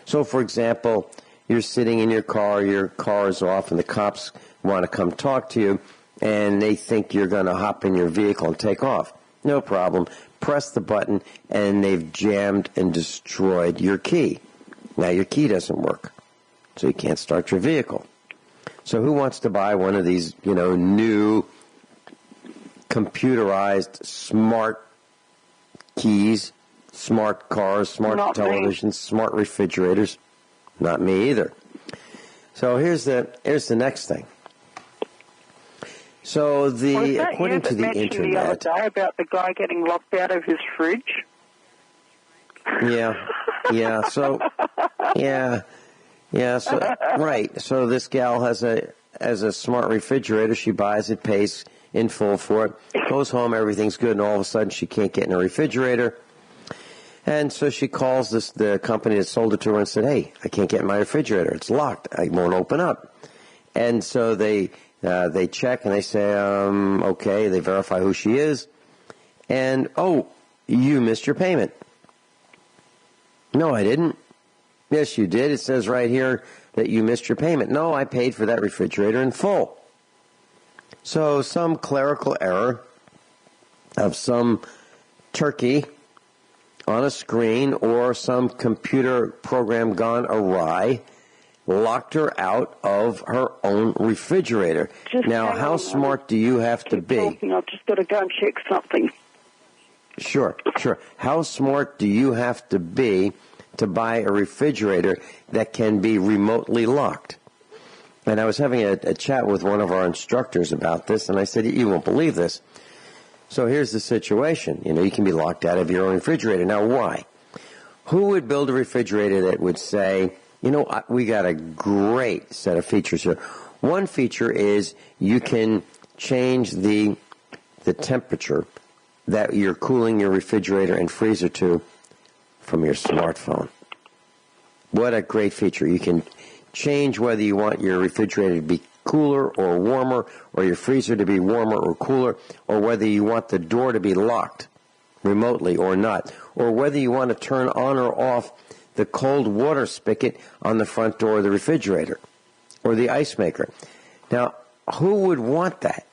So, for example, you're sitting in your car is off, and the cops want to come talk to you, and they think you're going to hop in your vehicle and take off. No problem. Press the button, and they've jammed and destroyed your key. Now your key doesn't work, so you can't start your vehicle. So who wants to buy one of these, new computerized smart keys, smart cars, smart televisions, smart refrigerators? Not me either. So here's the next thing. So according to the internet, the other day about the guy getting locked out of his fridge. Yeah. So right. So this gal has a smart refrigerator. She buys it, pays in full for it, goes home, everything's good, and all of a sudden she can't get in her refrigerator. And so she calls the company that sold it to her and said, "Hey, I can't get in my refrigerator. It's locked. I won't open up." And so they check and they say, okay. They verify who she is, and you missed your payment. No, I didn't. Yes, you did. It says right here that you missed your payment. No, I paid for that refrigerator in full. So some clerical error of some turkey on a screen or some computer program gone awry locked her out of her own refrigerator. Now, how smart do you have to be? I've just got to go and check something. Sure. How smart do you have to be to buy a refrigerator that can be remotely locked? And I was having a chat with one of our instructors about this, and I said, you won't believe this. So here's the situation. You can be locked out of your own refrigerator. Now, why? Who would build a refrigerator that would say, we got a great set of features here. One feature is you can change the temperature that you're cooling your refrigerator and freezer to from your smartphone. What a great feature. You can change whether you want your refrigerator to be cooler or warmer, or your freezer to be warmer or cooler, or whether you want the door to be locked remotely or not, or whether you want to turn on or off the cold water spigot on the front door of the refrigerator or the ice maker. Now, who would want that,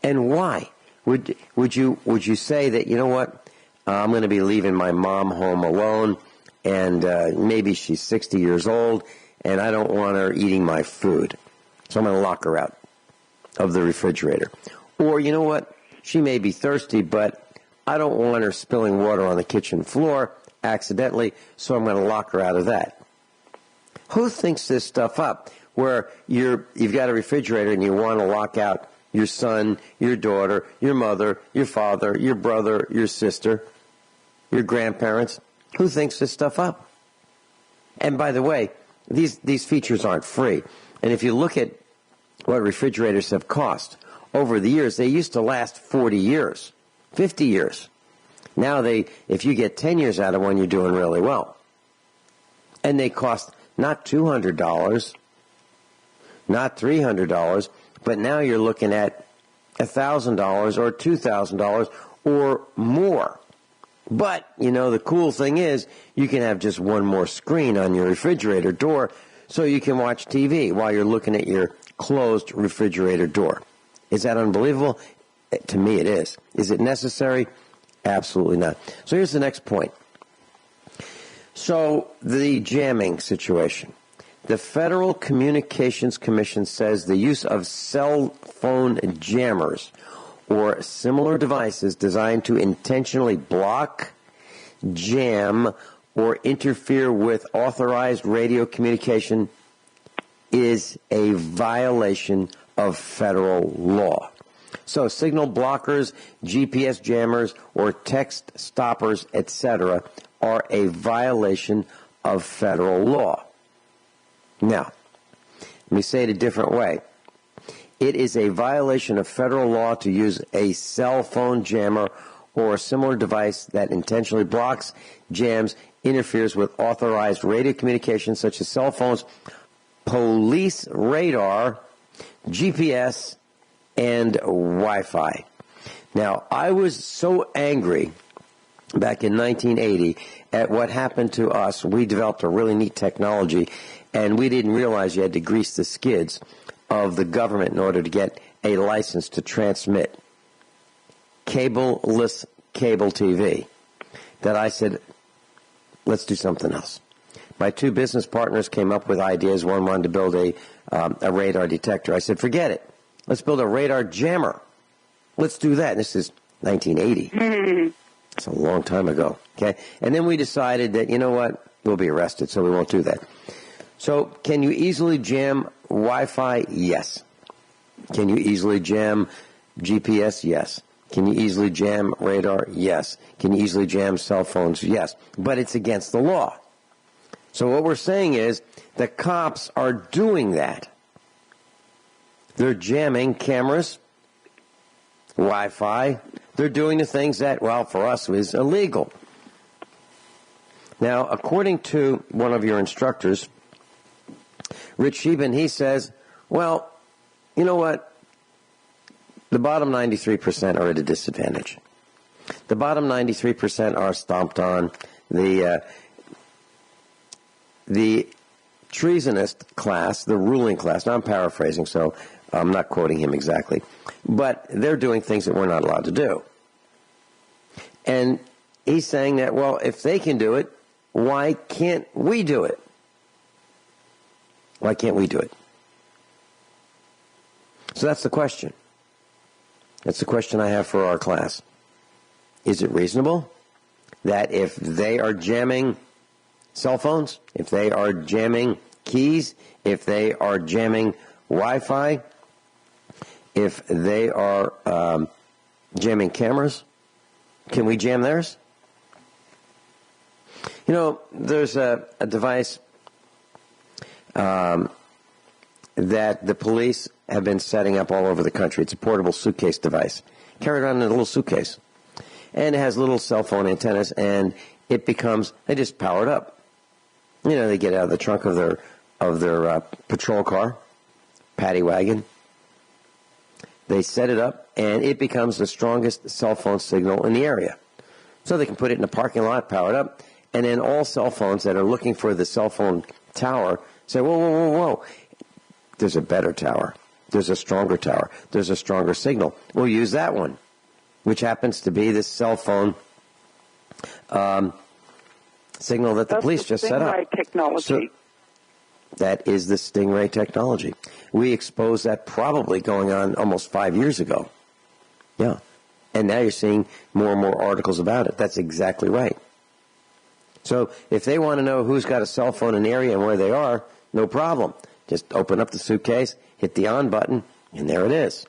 and why? Would you say that, I'm going to be leaving my mom home alone, and maybe she's 60 years old, and I don't want her eating my food, so I'm going to lock her out of the refrigerator. Or, she may be thirsty, but I don't want her spilling water on the kitchen floor accidentally, so I'm going to lock her out of that. Who thinks this stuff up, where you've got a refrigerator and you want to lock out your son, your daughter, your mother, your father, your brother, your sister, your grandparents? Who thinks this stuff up? And by the way, these features aren't free. And if you look at what refrigerators have cost over the years, they used to last 40 years, 50 years. Now if you get 10 years out of one, you're doing really well. And they cost not $200, not $300, but now you're looking at $1,000 or $2,000 or more. But, the cool thing is you can have just one more screen on your refrigerator door so you can watch TV while you're looking at your closed refrigerator door. Is that unbelievable? To me, it is. Is it necessary? Absolutely not. So here's the next point. So the jamming situation. The Federal Communications Commission says the use of cell phone jammers or similar devices designed to intentionally block, jam, or interfere with authorized radio communication is a violation of federal law. So signal blockers, GPS jammers, or text stoppers, etc., are a violation of federal law. Now, let me say it a different way. It is a violation of federal law to use a cell phone jammer or a similar device that intentionally blocks, jams, interferes with authorized radio communications such as cell phones, police radar, GPS, and Wi-Fi. Now, I was so angry back in 1980 at what happened to us. We developed a really neat technology, and we didn't realize you had to grease the skids of the government in order to get a license to transmit cableless cable TV. That I said, let's do something else. My two business partners came up with ideas. One wanted to build a radar detector. I said, forget it. Let's build a radar jammer. Let's do that. This is 1980. It's a long time ago. Okay, and then we decided that, you know what, we'll be arrested, so we won't do that. So can you easily jam Wi-Fi? Yes. Can you easily jam GPS? Yes. Can you easily jam radar? Yes. Can you easily jam cell phones? Yes. But it's against the law. So what we're saying is the cops are doing that. They're jamming cameras, Wi-Fi. They're doing the things that, well, for us is illegal. Now, according to one of your instructors, Rich Scheben, he says, well, you know what? The bottom 93% are at a disadvantage. The bottom 93% are stomped on. The treasonist class, the ruling class, now I'm paraphrasing, so I'm not quoting him exactly, but they're doing things that we're not allowed to do. And he's saying that, well, if they can do it, why can't we do it? Why can't we do it? So that's the question. That's the question I have for our class. Is it reasonable that if they are jamming cell phones, if they are jamming keys, if they are jamming Wi-Fi, if they are jamming cameras, can we jam theirs? You know, there's a device that the police have been setting up all over the country. It's a portable suitcase device. Carried around in a little suitcase. And it has little cell phone antennas, and it becomes, they just power it up. You know, they get out of the trunk of their patrol car, paddy wagon. They set it up, and it becomes the strongest cell phone signal in the area. So they can put it in the parking lot, power it up, and then all cell phones that are looking for the cell phone tower say, whoa, whoa, whoa, whoa. There's a better tower. There's a stronger tower. There's a stronger signal. We'll use that one, which happens to be this cell phone signal that the police just set up. That's the Stingray technology. So, that is the Stingray technology. We exposed that probably going on almost 5 years ago. Yeah. And now you're seeing more and more articles about it. That's exactly right. So if they want to know who's got a cell phone in the area and where they are, no problem. Just open up the suitcase, hit the on button, and there it is.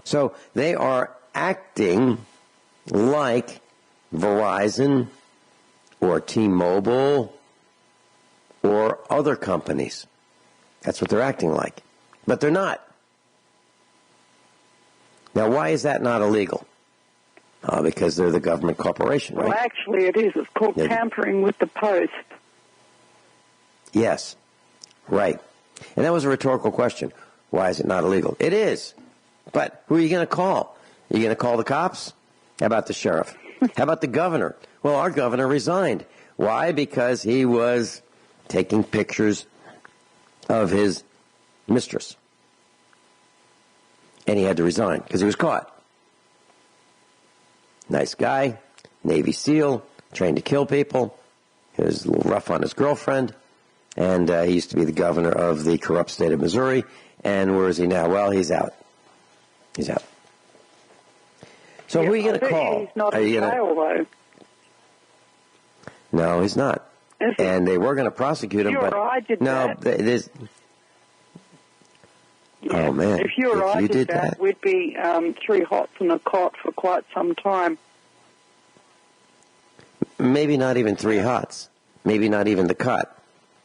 So they are acting like Verizon or T-Mobile or other companies. That's what they're acting like. But they're not. Now, why is that not illegal? Because they're the government corporation, right? Well, actually, it is. It's called tampering with the post. Yes, right. And that was a rhetorical question. Why is it not illegal? It is. But who are you going to call? Are you going to call the cops? How about the sheriff? How about the governor? Well, our governor resigned. Why? Because he was taking pictures of his mistress. And he had to resign because he was caught. Nice guy, Navy SEAL, trained to kill people. He was a little rough on his girlfriend. And he used to be the governor of the corrupt state of Missouri. And where is he now? Well, he's out. He's out. So who are you going to call? He's not in jail, though. No, he's not. And they were going to prosecute him, you but or I did no, that. Oh man! If you or I did that, we'd be 3 hots in a cot for quite some time. Maybe not even 3 hots. Maybe not even the cot.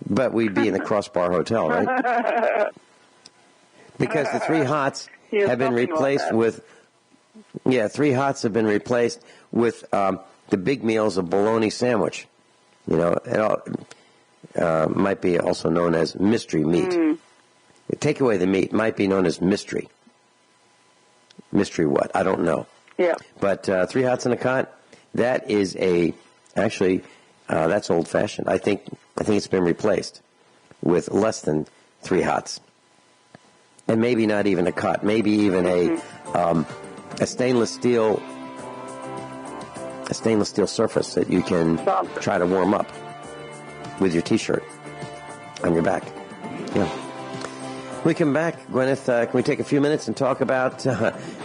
But we'd be in the Crossbar Hotel, right? Because the 3 hots have been replaced with... Yeah, 3 hots have been replaced with the big meals of bologna sandwich. You know, it might be also known as mystery meat. Take away the meat, might be known as mystery. Mystery what? I don't know. Yeah. But 3 hots in a cot, that is actually, that's old-fashioned. I think it's been replaced with less than 3 hots. And maybe not even a cot, maybe even a stainless steel surface that you can try to warm up with your T-shirt on your back. Yeah. When we come back, Guineith, can we take a few minutes and talk about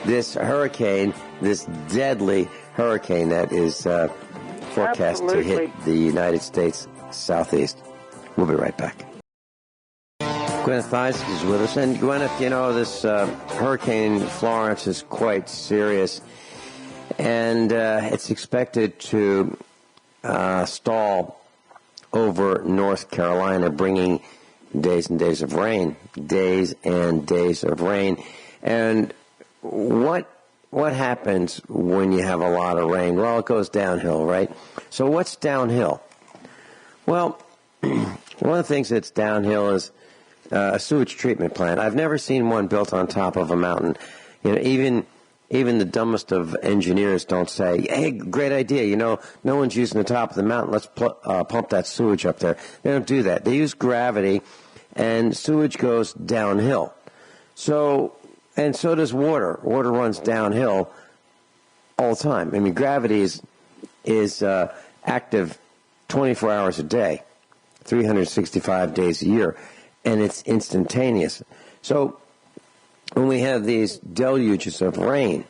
this hurricane, this deadly hurricane that is forecast to hit the United States southeast? We'll be right back. Guineith Isaacs is with us. And Guineith, you know, this Hurricane Florence is quite serious. And it's expected to stall over North Carolina, bringing days and days of rain. Days and days of rain. And what happens when you have a lot of rain? Well, it goes downhill, right? So what's downhill? Well, one of the things that's downhill is a sewage treatment plant. I've never seen one built on top of a mountain. You know, even the dumbest of engineers don't say, hey, great idea, you know, no one's using the top of the mountain, let's pump that sewage up there. They don't do that. They use gravity, and sewage goes downhill. And so does water. Water runs downhill all the time. I mean, gravity is active 24 hours a day, 365 days a year, and it's instantaneous. So when we have these deluges of rain,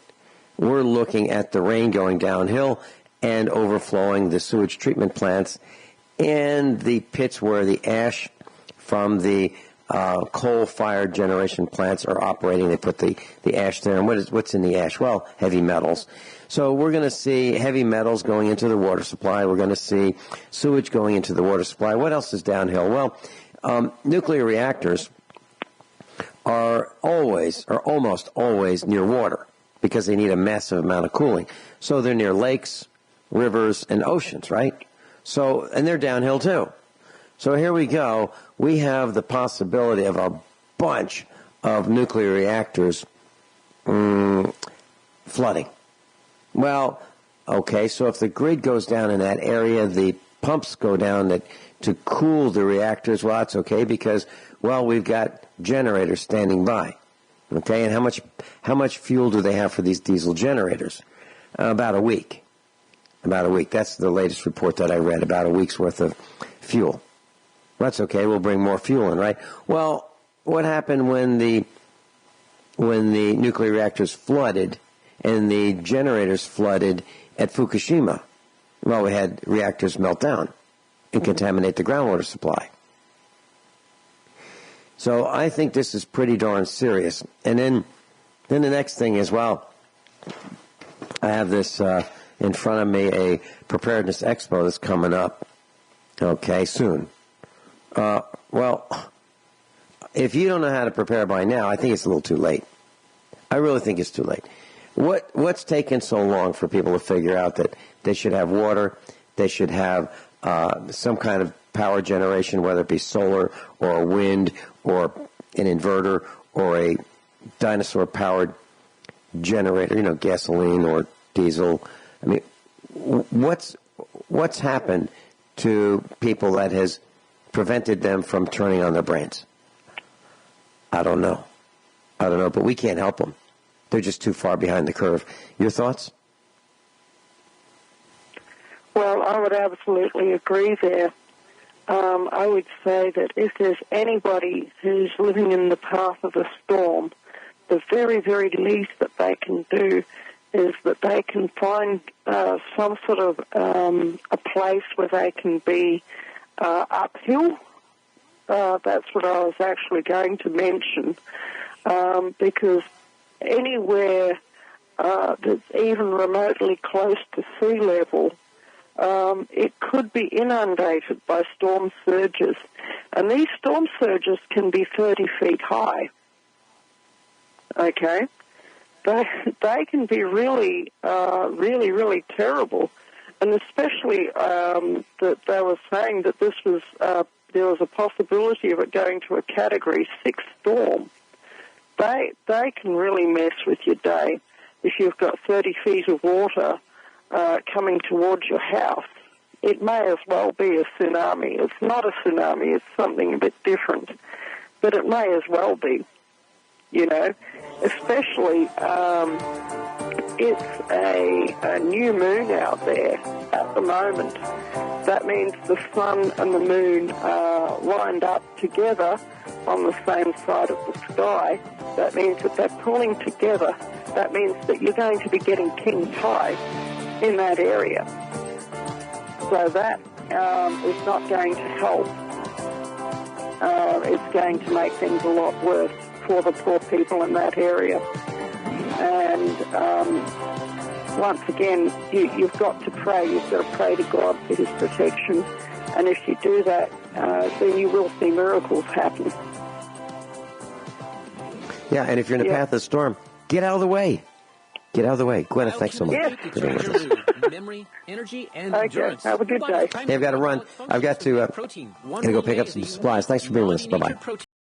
we're looking at the rain going downhill and overflowing the sewage treatment plants and the pits where the ash from the coal-fired generation plants are operating. They put the ash there. And what's in the ash? Well, heavy metals. So we're going to see heavy metals going into the water supply. We're going to see sewage going into the water supply. What else is downhill? Well, nuclear reactors are almost always near water because they need a massive amount of cooling. So they're near lakes, rivers, and oceans, right? So, and they're downhill too. So here we go. We have the possibility of a bunch of nuclear reactors flooding. Well, okay, so if the grid goes down in that area, the pumps go down to cool the reactors. Well, that's okay because, well, we've got generators standing by. Okay, and how much fuel do they have for these diesel generators? About a week. About a week. That's the latest report that I read, about a week's worth of fuel. Well, that's okay. We'll bring more fuel in, right? Well, what happened when the nuclear reactors flooded and the generators flooded at Fukushima? Well, we had reactors melt down and contaminate the groundwater supply. So I think this is pretty darn serious. And then the next thing is, well, I have this in front of me, a preparedness expo that's coming up, okay, soon. Well, if you don't know how to prepare by now, I think it's a little too late. I really think it's too late. What's taken so long for people to figure out that they should have water, they should have some kind of power generation, whether it be solar or wind or an inverter or a dinosaur-powered generator, you know, gasoline or diesel. I mean, what's happened to people that has prevented them from turning on their brains? I don't know, but we can't help them. They're just too far behind the curve. Your thoughts? Well, I would absolutely agree there. I would say that if there's anybody who's living in the path of a storm, the very, very least that they can do is that they can find some sort of a place where they can be uphill. That's what I was actually going to mention, because anywhere that's even remotely close to sea level, it could be inundated by storm surges. And these storm surges can be 30 feet high. Okay? They can be really, really terrible. And especially that they were saying that this was, there was a possibility of it going to a Category 6 storm. They can really mess with your day. If you've got 30 feet of water coming towards your house, it may as well be a tsunami. It's not a tsunami, it's something a bit different. But it may as well be, you know, especially it's a new moon out there at the moment. That means the sun and the moon are lined up together on the same side of the sky. That means that they're pulling together. That means that you're going to be getting king tide in that area. So that is not going to help. It's going to make things a lot worse for the poor people in that area. And once again, you've got to pray. You've got to pray to God for his protection. And if you do that, then you will see miracles happen. Yeah, and if you're in the path of the storm, get out of the way. Get out of the way. Gwyneth, thanks so much. Yes. For being with us. Memory, energy, and Okay, endurance. have a good day. Hey, I've got to run. I've got to go pick up some supplies. Thanks for being with us. Bye-bye.